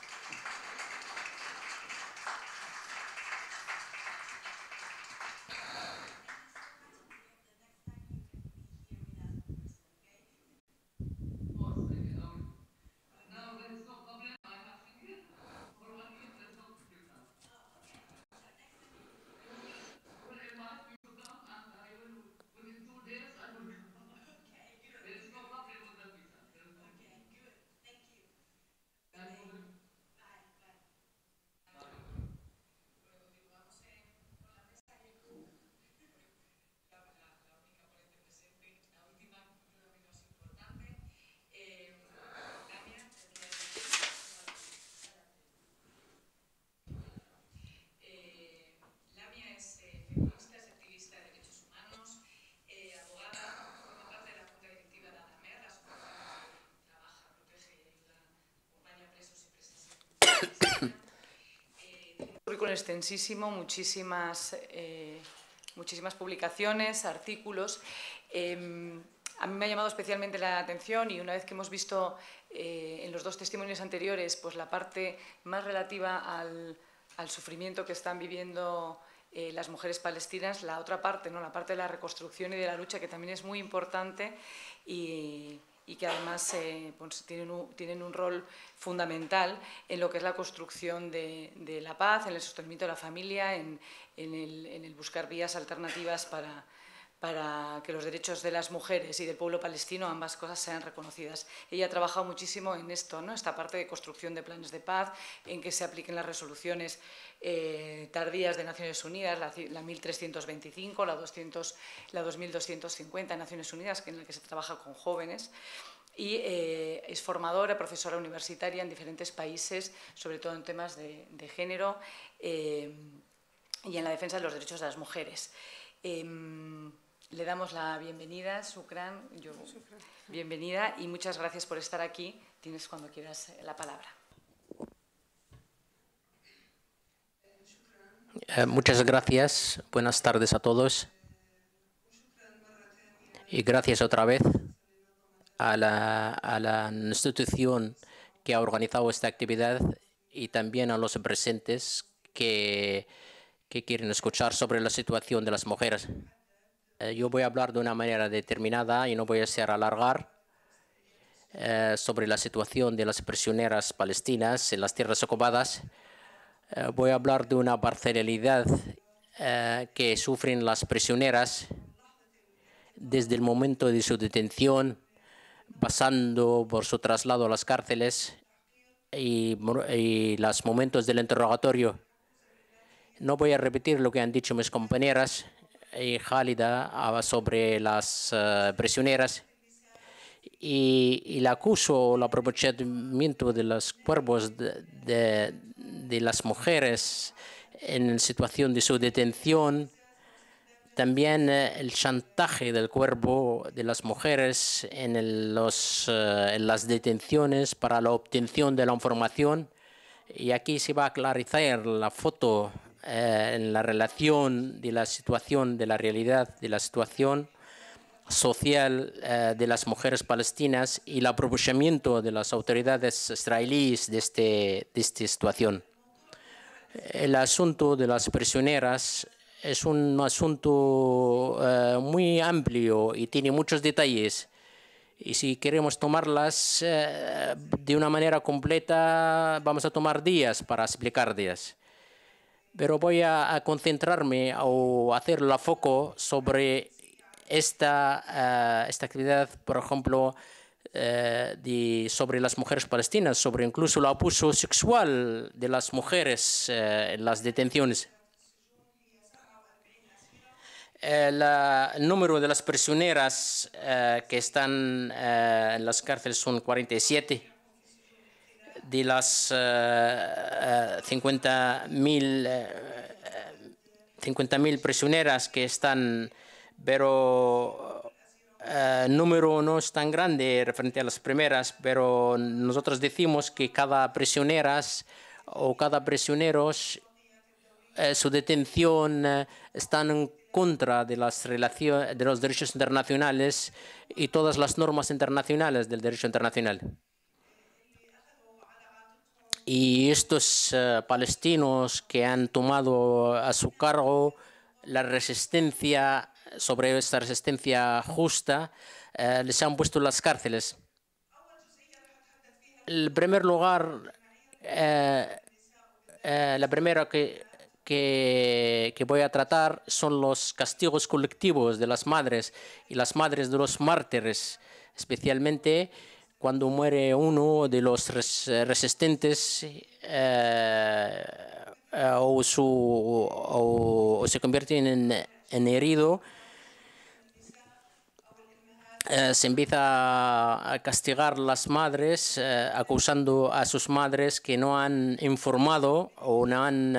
Currículum extensísimo, muchísimas publicaciones, artículos. A mí me ha llamado especialmente la atención, y una vez que hemos visto en los dos testimonios anteriores pues la parte más relativa al sufrimiento que están viviendo las mujeres palestinas, la otra parte, ¿no?, la parte de la reconstrucción y de la lucha, que también es muy importante y que además pues tienen un rol fundamental en lo que es la construcción de la paz, en el sostenimiento de la familia, en el buscar vías alternativas para que los derechos de las mujeres y del pueblo palestino, ambas cosas, sean reconocidas. Ella ha trabajado muchísimo en esto, ¿no?, esta parte de construcción de planes de paz, en que se apliquen las resoluciones tardías de Naciones Unidas, la 1325, la 2250 de Naciones Unidas, en la que se trabaja con jóvenes. Y es formadora, profesora universitaria en diferentes países, sobre todo en temas de género. y en la defensa de los derechos de las mujeres. Le damos la bienvenida, Shukran, bienvenida y muchas gracias por estar aquí. Tienes cuando quieras la palabra.
Muchas gracias. Buenas tardes a todos. Y gracias otra vez a la institución que ha organizado esta actividad y también a los presentes que quieren escuchar sobre la situación de las mujeres. Yo voy a hablar de una manera determinada y no voy a hacer alargar sobre la situación de las prisioneras palestinas en las tierras ocupadas. Voy a hablar de una parcialidad que sufren las prisioneras desde el momento de su detención, pasando por su traslado a las cárceles y los momentos del interrogatorio. No voy a repetir lo que han dicho mis compañeras y Khalida sobre las prisioneras y el acuso, el aprovechamiento de los cuerpos de las mujeres en situación de su detención. También el chantaje del cuerpo de las mujeres en las detenciones para la obtención de la información. Y aquí se va a clarificar la foto en la relación de la situación, de la realidad, de la situación social de las mujeres palestinas y el aprovechamiento de las autoridades israelíes de esta situación. El asunto de las prisioneras es un asunto muy amplio y tiene muchos detalles. Y si queremos tomarlas de una manera completa, vamos a tomar días para explicar días. Pero voy a concentrarme o hacer el foco sobre esta actividad, por ejemplo, sobre las mujeres palestinas, sobre incluso el abuso sexual de las mujeres en las detenciones. El número de las prisioneras que están en las cárceles son 47. De las 50.000 prisioneras que están, pero el número no es tan grande referente a las primeras, pero nosotros decimos que cada prisionera o cada prisionero, su detención está en contra de las relaciones, de los derechos internacionales y todas las normas internacionales del derecho internacional. Y estos palestinos que han tomado a su cargo la resistencia, sobre esta resistencia justa, les han puesto en las cárceles. En primer lugar, la primera que voy a tratar son los castigos colectivos de las madres y las madres de los mártires, especialmente cuando muere uno de los resistentes o se convierte en herido. Se empieza a castigar las madres, acusando a sus madres que no han informado o no han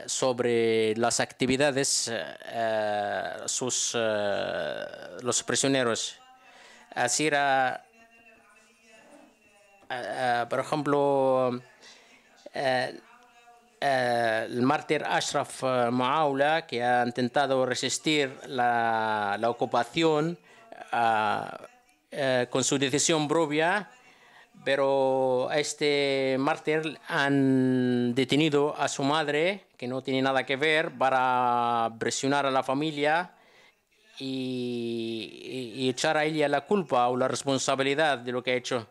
sobre las actividades los prisioneros. Así era, por ejemplo, el mártir Ashraf Muawla, que ha intentado resistir la ocupación con su decisión propia, pero a este mártir han detenido a su madre, que no tiene nada que ver, para presionar a la familia y echar a ella la culpa o la responsabilidad de lo que ha hecho.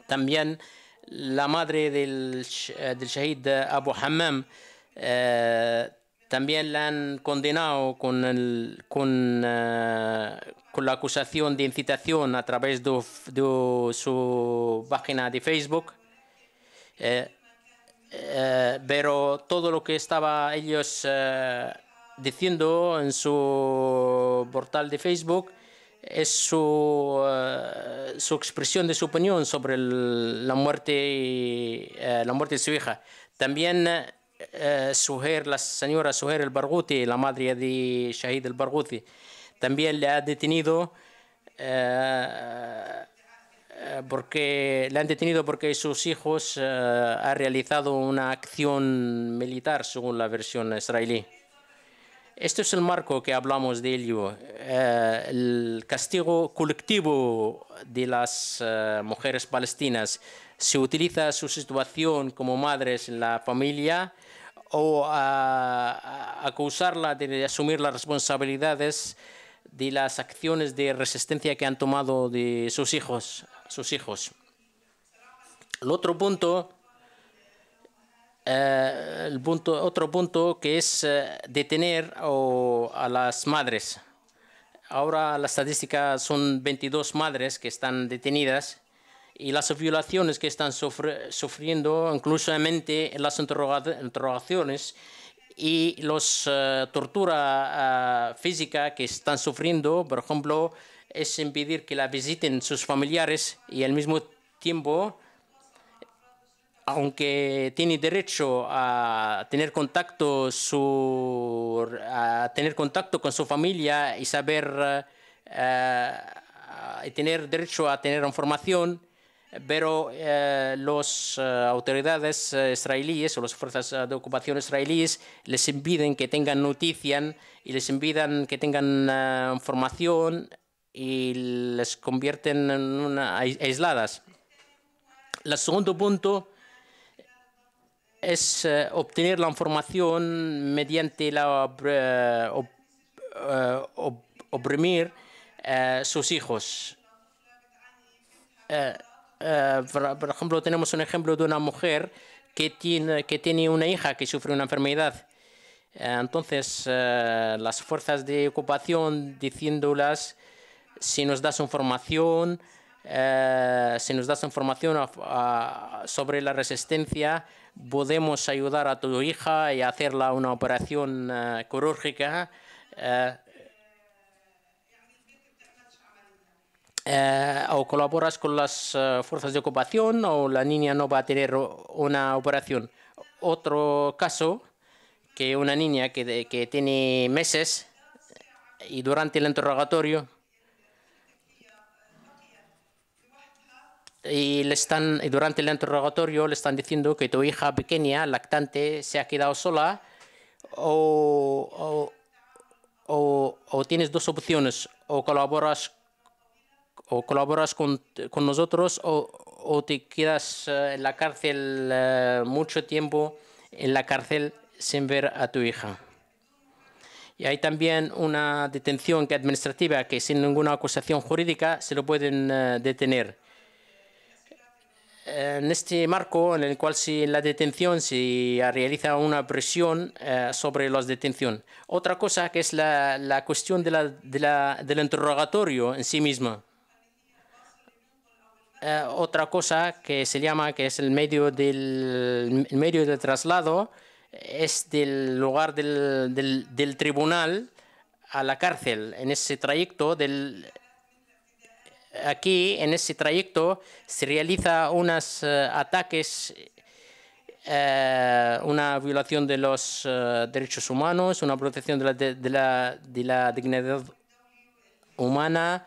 También la madre del Shahid Abu Hammam también la han condenado con la acusación de incitación a través de su página de Facebook. Pero todo lo que estaba ellos diciendo en su portal de Facebook es su expresión de su opinión sobre la muerte de su hija. También Suhair, la señora Suhair El Barghouti, la madre de Shahid El Barghouti, también le ha detenido porque le han detenido porque sus hijos han realizado una acción militar, según la versión israelí. Esto es el marco que hablamos de ello. El castigo colectivo de las mujeres palestinas. Se utiliza su situación como madres en la familia o a acusarla de asumir las responsabilidades de las acciones de resistencia que han tomado de sus hijos. El otro punto, otro punto que es detener a las madres. Ahora las estadísticas son 22 madres que están detenidas y las violaciones que están sufriendo, inclusivamente en las interrogaciones y los tortura física que están sufriendo, por ejemplo, es impedir que la visiten sus familiares y al mismo tiempo, aunque tiene derecho a tener contacto con su familia y saber y tener derecho a tener información, pero las autoridades israelíes o las fuerzas de ocupación israelíes les impiden que tengan noticia y les impiden que tengan información y les convierten en aisladas. El segundo punto es obtener la información mediante oprimir sus hijos. Por ejemplo, tenemos un ejemplo de una mujer que tiene una hija que sufre una enfermedad. Entonces, las fuerzas de ocupación diciéndolas, si nos das información, sobre la resistencia, podemos ayudar a tu hija y hacerla una operación quirúrgica. O colaboras con las fuerzas de ocupación o la niña no va a tener una operación. Otro caso, que una niña que tiene meses y durante el interrogatorio le están diciendo que tu hija pequeña, lactante, se ha quedado sola o tienes dos opciones, o colaboras con nosotros o te quedas en la cárcel mucho tiempo en la cárcel sin ver a tu hija. Y hay también una detención administrativa que sin ninguna acusación jurídica se lo pueden detener. En este marco en el cual en la detención se realiza una presión sobre la detención. Otra cosa que es la cuestión del interrogatorio en sí mismo. Otra cosa que se llama, que es el medio del traslado, es del lugar del tribunal a la cárcel. En ese trayecto aquí en ese trayecto se realiza unos ataques, una violación de los derechos humanos, una protección de la dignidad humana.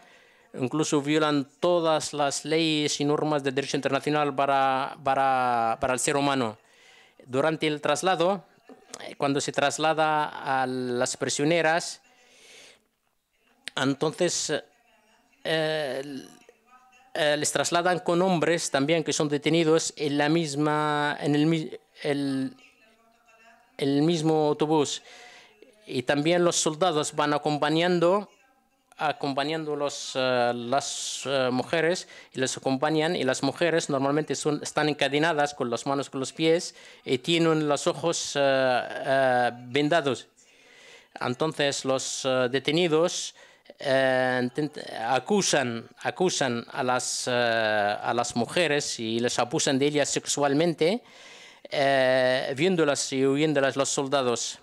Incluso violan todas las leyes y normas del derecho internacional para el ser humano. Durante el traslado, cuando se traslada a las prisioneras, entonces les trasladan con hombres también que son detenidos en el mismo autobús. Y también los soldados van acompañando las mujeres y les acompañan, y las mujeres normalmente están encadenadas con las manos, con los pies y tienen los ojos vendados. Entonces los detenidos acusan a las mujeres y les abusan de ellas sexualmente, viéndolas y oyéndolas los soldados.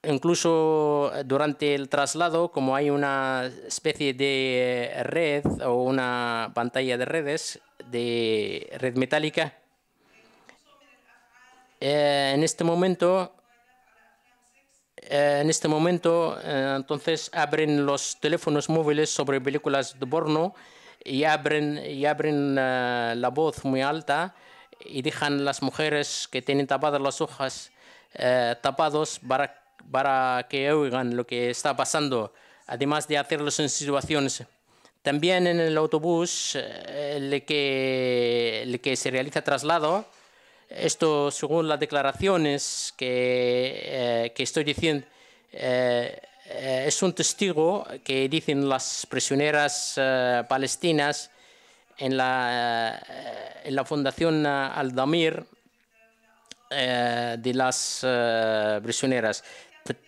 Incluso durante el traslado, como hay una especie de red o una pantalla de red metálica, En este momento, entonces abren los teléfonos móviles sobre películas de porno y abren la voz muy alta y dejan las mujeres que tienen tapadas las ojos tapados para que oigan lo que está pasando, además de hacerlos en situaciones. También en el autobús, el que se realiza traslado, esto según las declaraciones que estoy diciendo, es un testigo que dicen las prisioneras palestinas en la Fundación Al-Damir de las prisioneras.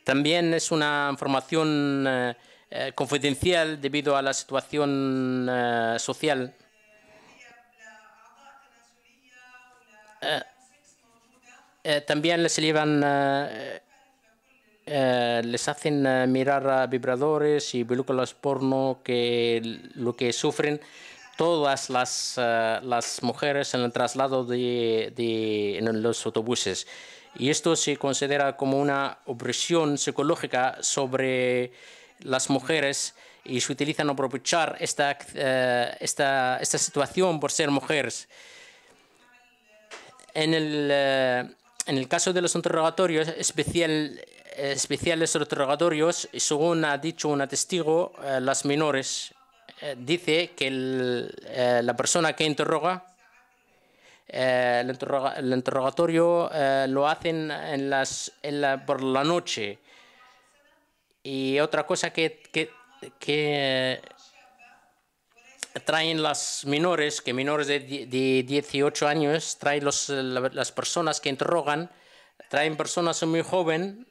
También es una información confidencial debido a la situación social. También les llevan, les hacen mirar vibradores y películas porno, lo que sufren todas las mujeres en el traslado en los autobuses. Y esto se considera como una opresión psicológica sobre las mujeres y se utilizan a aprovechar esta situación por ser mujeres. En el caso de los interrogatorios, especiales interrogatorios, según ha dicho un testigo, las menores, dice que la persona que interroga, el interrogatorio lo hacen por la noche. Y otra cosa que traen las menores, que menores de 18 años, traen las personas que interrogan, traen personas muy jóvenes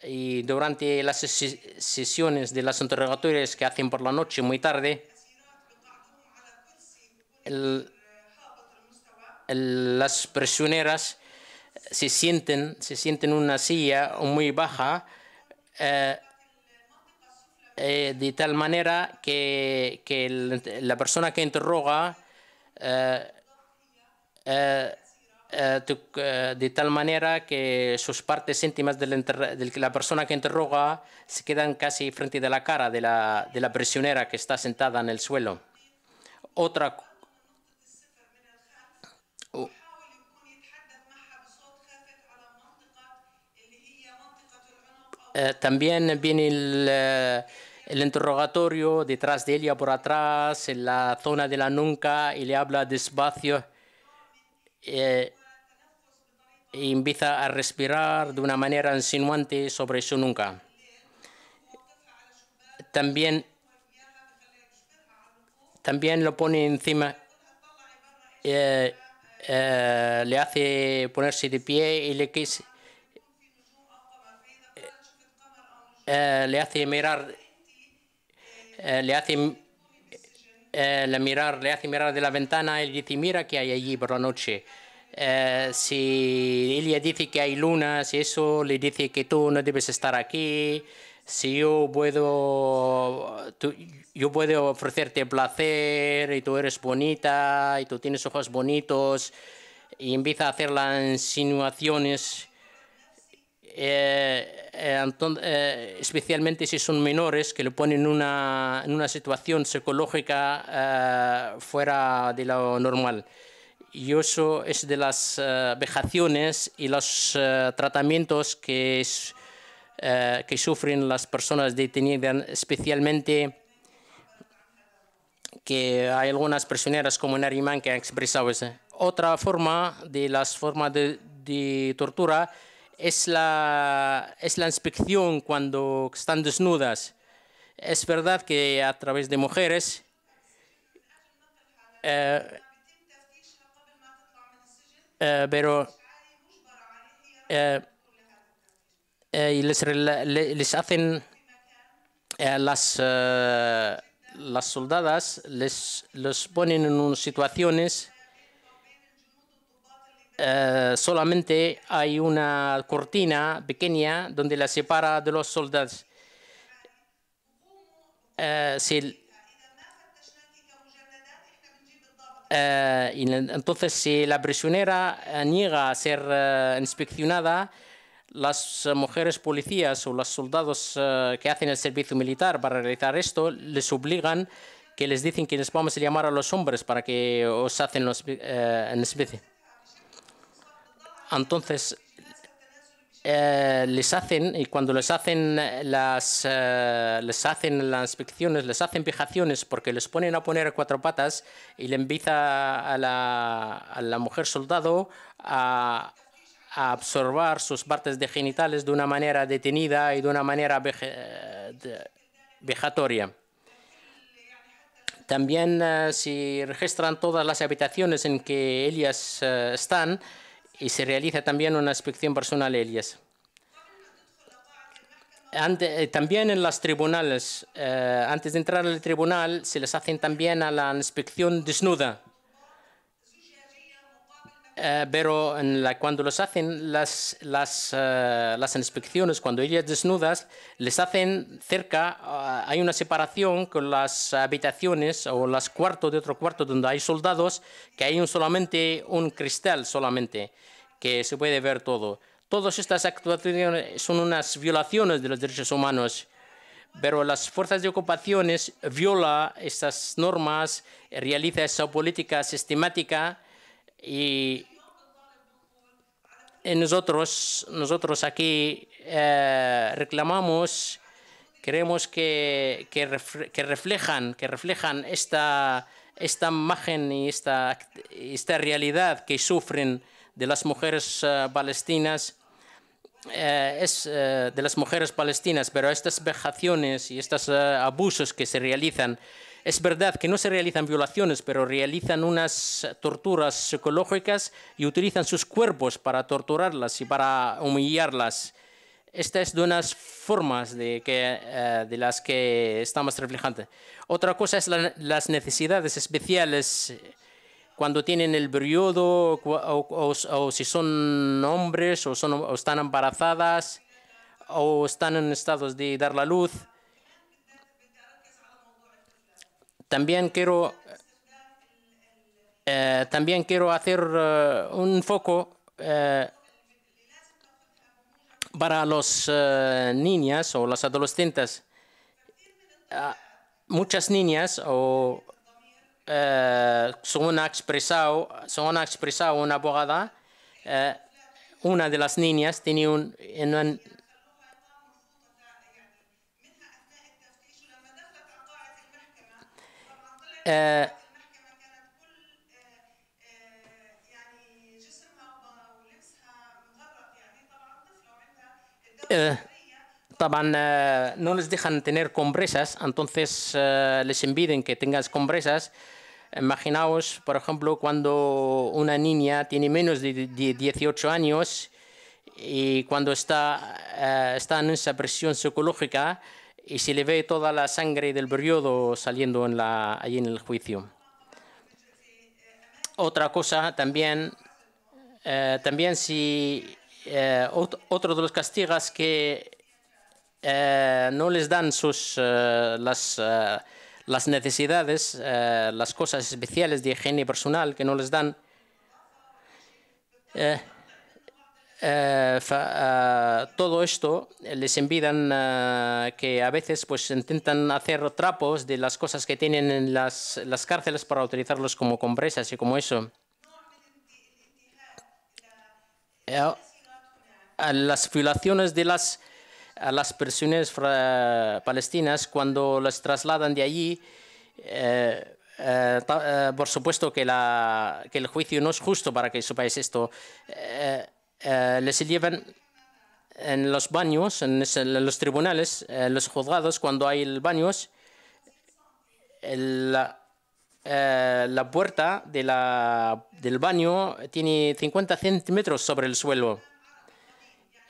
y durante las sesiones de las interrogatorios que hacen por la noche muy tarde, las prisioneras se sienten en una silla muy baja, de tal manera que la persona que interroga de tal manera que sus partes íntimas de la persona que interroga se quedan casi frente de la cara de la prisionera que está sentada en el suelo. También viene el interrogatorio detrás de ella por atrás, en la zona de la nuca, y le habla despacio y empieza a respirar de una manera insinuante sobre su nuca. También lo pone encima, le hace ponerse de pie y le hace mirar, le hace mirar de la ventana y dice: mira qué hay allí por la noche. Si ella dice que hay lunas y eso, le dice que tú no debes estar aquí. Si yo puedo ofrecerte placer y tú eres bonita y tú tienes ojos bonitos, y empieza a hacer las insinuaciones. Especialmente si son menores, que le ponen en una situación psicológica fuera de lo normal. Y eso es de las vejaciones y los tratamientos que sufren las personas detenidas, especialmente que hay algunas prisioneras como Nariman que han expresado eso. Otra forma de las formas de tortura es la inspección cuando están desnudas. Es verdad que a través de mujeres pero y les hacen las soldadas los ponen en unas situaciones. Solamente hay una cortina pequeña donde la separa de los soldados. Entonces, si la prisionera niega a ser inspeccionada, las mujeres policías o los soldados que hacen el servicio militar para realizar esto les obligan, que les dicen que les vamos a llamar a los hombres para que os hacen en especie. Entonces, les hacen, y cuando les hacen las inspecciones, les hacen vejaciones porque les ponen a poner a cuatro patas y le empieza a la mujer soldado a absorber sus partes de genitales de una manera detenida y de una manera vejatoria. También se registran todas las habitaciones en que ellas están y se realiza también una inspección personal a ellas. También en los tribunales, antes de entrar al tribunal, se les hacen también a la inspección desnuda. Pero cuando los hacen las inspecciones, cuando ellas desnudas, les hacen cerca, hay una separación con las habitaciones o los cuartos de otro cuarto donde hay soldados, que hay solamente un cristal solamente, que se puede ver todo. Todas estas actuaciones son unas violaciones de los derechos humanos, pero las fuerzas de ocupaciones violan estas normas, realizan esa política sistemática y nosotros aquí reclamamos, queremos que reflejan esta imagen y esta realidad que sufren de las mujeres palestinas, de las mujeres palestinas, pero estas vejaciones y estos abusos que se realizan, es verdad que no se realizan violaciones, pero realizan unas torturas psicológicas y utilizan sus cuerpos para torturarlas y para humillarlas. Esta es de unas formas de las que estamos reflejando. Otra cosa es las necesidades especiales cuando tienen el periodo o si son hombres o están embarazadas o están en estados de dar la luz. También quiero hacer un foco para las niñas o las adolescentes. Muchas niñas son expresado una abogada. Una de las niñas tiene no les dejan tener compresas, entonces les impiden que tengas compresas. Imaginaos, por ejemplo, cuando una niña tiene menos de 18 años y cuando está en esa presión psicológica y se le ve toda la sangre del periodo saliendo ahí en el juicio. Otra cosa también si otro de los castigos que no les dan las necesidades, las cosas especiales de higiene personal que no les dan, todo esto les impidan que a veces pues intentan hacer trapos de las cosas que tienen en las cárceles para utilizarlos como compresas y como eso. Las violaciones a las personas palestinas cuando las trasladan de allí, por supuesto que el juicio no es justo, para que sepáis esto. Les llevan en los baños, en los tribunales, en los juzgados, cuando hay baños, la puerta del baño tiene 50 centímetros sobre el suelo.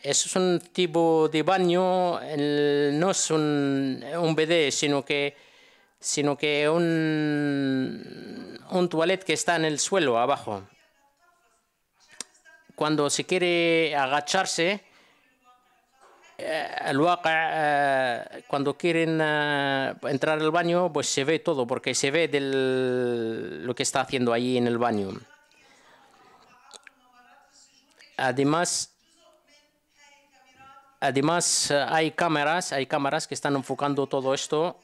Es un tipo de baño, no es un bidet, sino que un toilet que está en el suelo abajo. Cuando se quiere agacharse, cuando quieren entrar al baño, pues se ve todo, porque se ve lo que está haciendo ahí en el baño. Además, hay cámaras que están enfocando todo esto.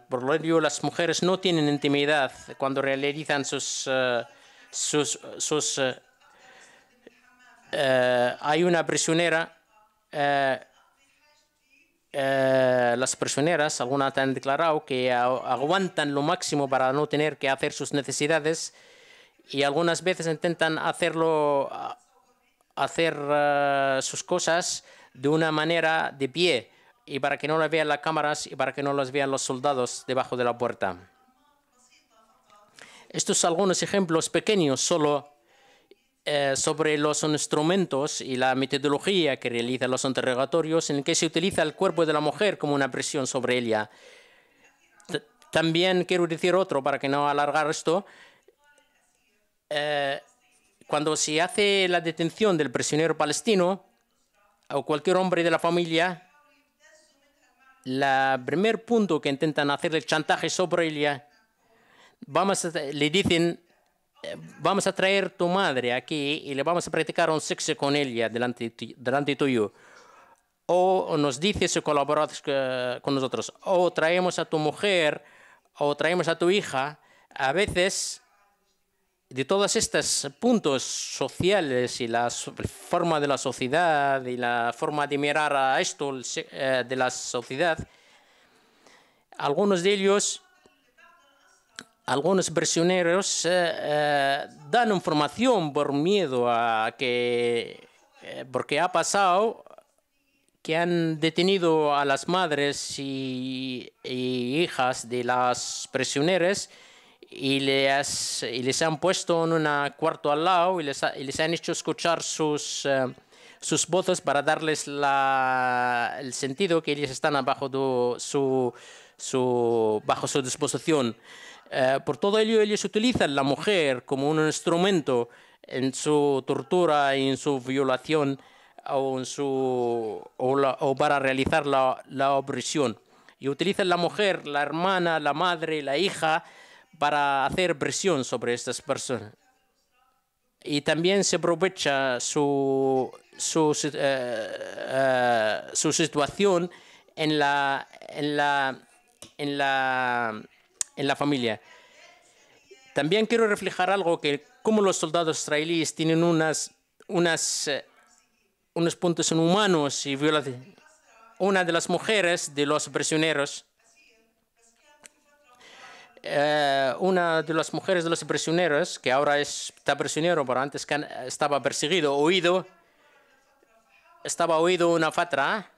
Por lo tanto, las mujeres no tienen intimidad cuando realizan hay una prisionera. Las prisioneras, algunas han declarado que aguantan lo máximo para no tener que hacer sus necesidades, y algunas veces intentan hacer sus cosas de una manera de pie, y para que no las vean las cámaras y para que no las vean los soldados debajo de la puerta. Estos son algunos ejemplos pequeños solo sobre los instrumentos y la metodología que realizan los interrogatorios, en el que se utiliza el cuerpo de la mujer como una presión sobre ella. También quiero decir otro, para que no alargar esto. Cuando se hace la detención del prisionero palestino o cualquier hombre de la familia, el primer punto que intentan hacer el chantaje sobre ella, le dicen: vamos a traer tu madre aquí y le vamos a practicar un sexo con ella delante tuyo. O nos dice si colaboras con nosotros. O traemos a tu mujer, o traemos a tu hija. A veces, de todos estos puntos sociales y la forma de la sociedad y la forma de mirar a esto de la sociedad, algunos de ellos, algunos prisioneros dan información por miedo a porque ha pasado que han detenido a las madres y hijas de las prisioneras y les han puesto en un cuarto al lado y les han hecho escuchar sus voces para darles el sentido que ellos están bajo su disposición. Por todo ello, ellos utilizan la mujer como un instrumento en su tortura y en su violación o para realizar la opresión. Y utilizan la mujer, la hermana, la madre, la hija, para hacer presión sobre estas personas. Y también se aprovecha su situación en la familia. También quiero reflejar algo, que como los soldados israelíes tienen unos puntos inhumanos y violentos. Una de las mujeres de los prisioneros, que ahora está prisionero, pero antes estaba perseguido, estaba oído una fatra.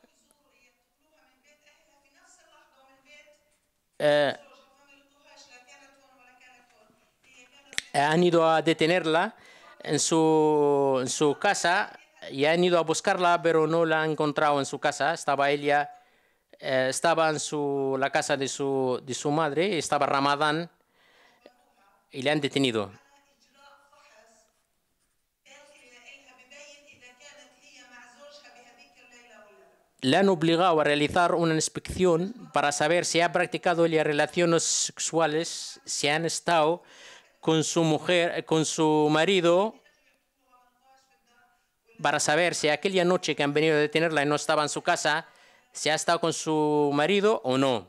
Han ido a detenerla en su casa y han ido a buscarla, pero no la han encontrado en su casa. Estaba en la casa de su madre, estaba Ramadán, y le han detenido. Le han obligado a realizar una inspección para saber si ha practicado ella relaciones sexuales, si han estado con su mujer, con su marido, para saber si aquella noche que han venido a detenerla y no estaba en su casa, si ha estado con su marido o no.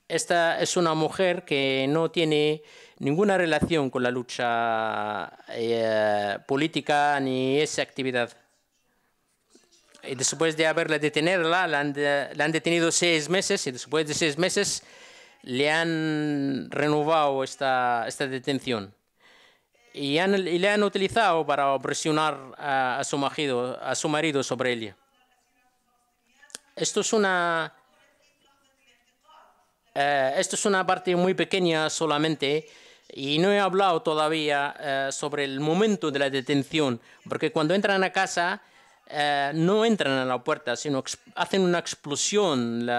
Esta es una mujer que no tiene ninguna relación con la lucha política ni esa actividad. Y después de haberla detenido, la han detenido 6 meses, y después de 6 meses le han renovado esta detención. Y le han utilizado para presionar a su marido sobre ella. Esto es una parte muy pequeña solamente, y no he hablado todavía sobre el momento de la detención, porque cuando entran a casa no entran a la puerta, sino hacen una explosión,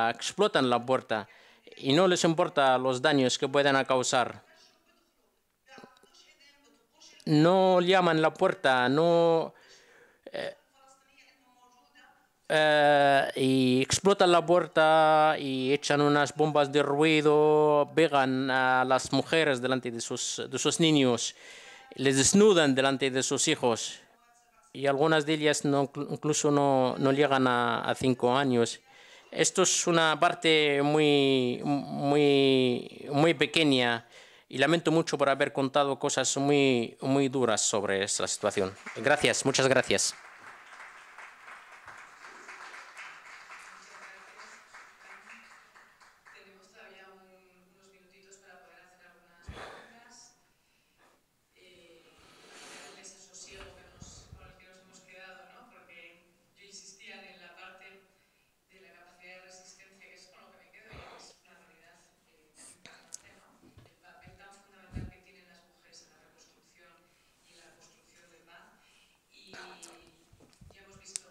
explotan la puerta, y no les importa los daños que puedan causar. no llaman la puerta, no y explotan la puerta y echan unas bombas de ruido, pegan a las mujeres delante de sus niños, les desnudan delante de sus hijos y algunas de ellas incluso no llegan a 5 años. Esto es una parte muy pequeña y lamento mucho por haber contado cosas muy duras sobre esta situación. Gracias, muchas gracias.
Tenemos todavía unos minutitos para poder hacer algunas preguntas. El desasosiego con el que nos hemos quedado, ¿no? Porque yo insistía en la parte de la capacidad de resistencia, que es con lo que me quedo, y es una realidad importante, ¿no? El papel tan fundamental que tienen las mujeres en la reconstrucción y en la construcción de paz. Y ya hemos visto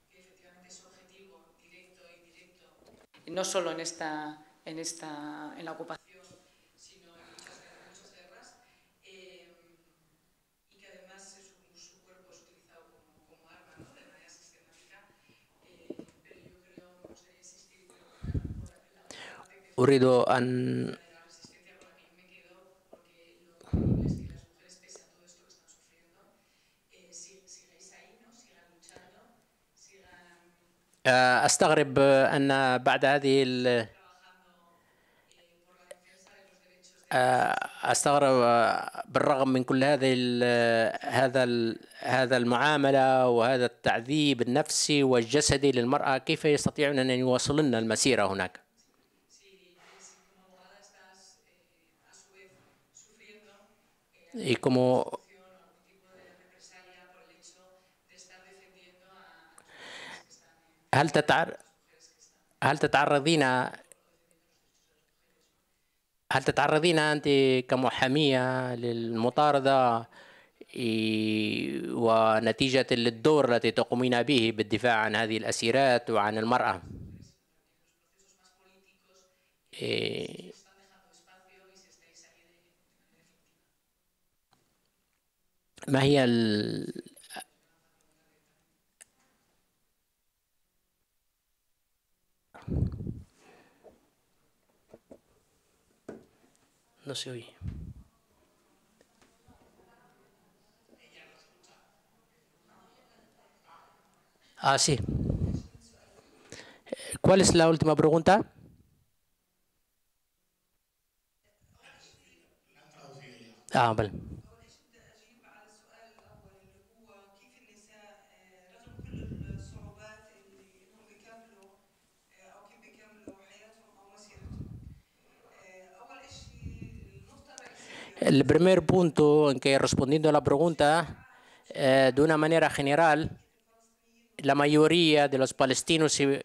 que efectivamente su objetivo directo e indirecto, no solo en la ocupación, sino en muchas guerras, y que además su cuerpo es utilizado como arma, ¿no? De manera sistemática. Pero yo creo, me gustaría insistir, por la parte que
أريد أن
de la resistencia con la que yo me quedo, porque lo increíble es que las mujeres, pese a todo esto que están sufriendo, sigáis ahí, ¿no? Sigan luchando, sigan
أستغرب أن بعد هذه أستغرب بالرغم من كل هذا المعاملة وهذا التعذيب النفسي والجسدي للمرأة، كيف يستطيعون أن يواصلن المسيرة هناك؟ Y como هل تتعرضين أنت كمحامية للمطاردة ونتيجة للدور التي تقومين به بالدفاع عن هذه الأسيرات وعن المرأة؟ ما هي No se oye. Sí. ¿Cuál es la última pregunta? Vale. El primer punto en que, respondiendo a la pregunta, de una manera general, la mayoría de los palestinos y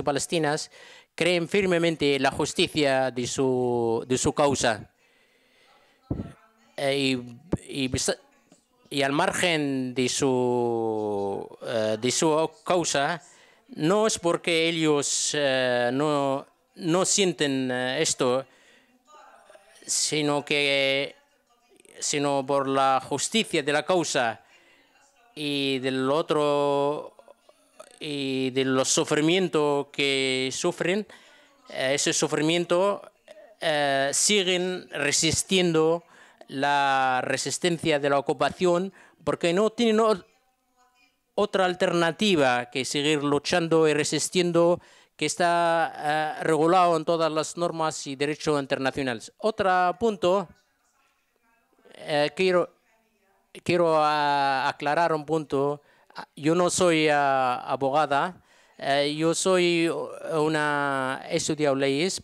palestinas creen firmemente la justicia de su causa. Y al margen de su causa, no es porque ellos no sienten esto, sino por la justicia de la causa y del otro y de los sufrimientos que sufren. Ese sufrimiento siguen resistiendo la resistencia de la ocupación porque no tienen otra alternativa que seguir luchando y resistiendo, que está regulado en todas las normas y derechos internacionales. Otro punto, quiero aclarar un punto. Yo no soy abogada, yo soy he estudiado leyes,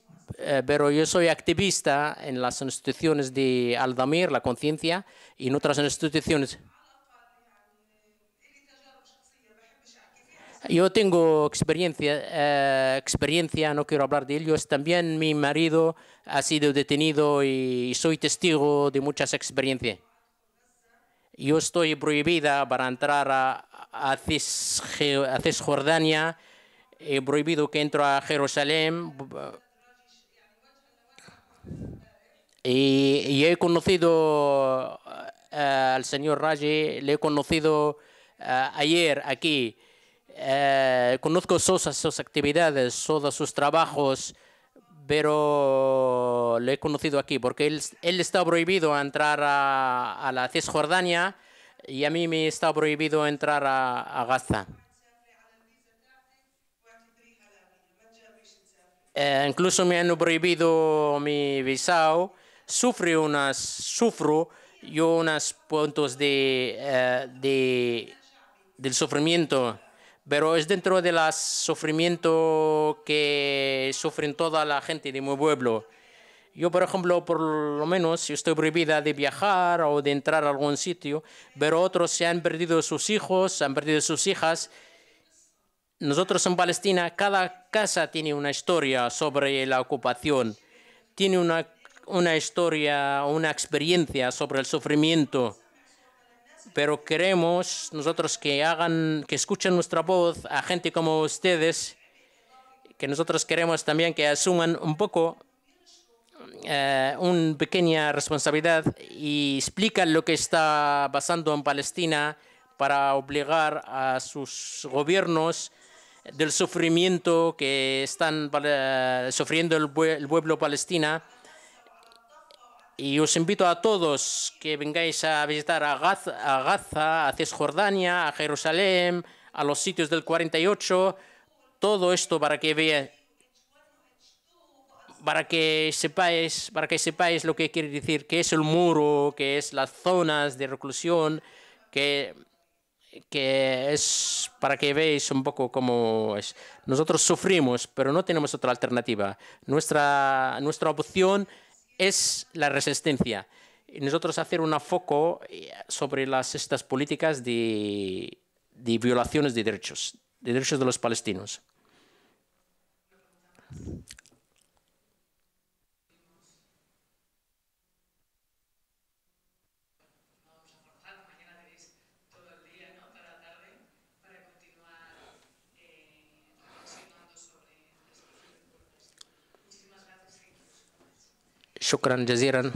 pero yo soy activista en las instituciones de Al-Damir, la conciencia, y en otras instituciones. Yo tengo experiencia, no quiero hablar de ellos. También mi marido ha sido detenido y soy testigo de muchas experiencias. Yo estoy prohibida para entrar a Cisjordania, he prohibido que entre a Jerusalén. y he conocido al señor Raji, le he conocido ayer aquí. Conozco todas sus actividades, todos sus trabajos, pero le he conocido aquí porque él está prohibido entrar a la Cisjordania y a mí me está prohibido entrar a Gaza. Incluso me han prohibido mi visado. Sufro yo unos puntos del sufrimiento, pero es dentro del sufrimiento que sufren toda la gente de mi pueblo. Yo, por ejemplo, por lo menos estoy prohibida de viajar o de entrar a algún sitio, pero otros se han perdido sus hijos, han perdido sus hijas. Nosotros en Palestina, cada casa tiene una historia sobre la ocupación, tiene una historia, una experiencia sobre el sufrimiento. Pero queremos nosotros que escuchen nuestra voz a gente como ustedes, que nosotros queremos también que asuman un poco una pequeña responsabilidad y explican lo que está pasando en Palestina para obligar a sus gobiernos del sufrimiento que están sufriendo el pueblo palestino. Y os invito a todos que vengáis a visitar a Gaza, a Cisjordania, a Jerusalén, a los sitios del 48, todo esto para que veáis, para que sepáis lo que quiere decir, qué es el muro, qué es las zonas de reclusión, que es para que veáis un poco cómo es. Nosotros sufrimos, pero no tenemos otra alternativa. Nuestra opción es la resistencia. Y nosotros hacer un foco sobre estas políticas de violaciones de derechos de los palestinos. شكرا جزيلا.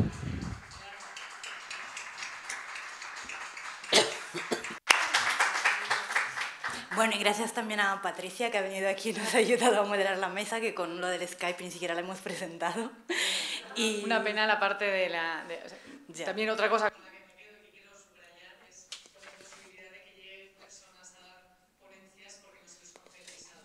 Bueno, y gracias también a Patricia, que ha venido aquí y nos ha ayudado a moderar la mesa, que con lo del Skype ni siquiera la hemos presentado. Y
una pena la parte de la... también otra cosa que quiero subrayar es la posibilidad de que lleguen personas a dar ponencias porque no se les conoce el visado.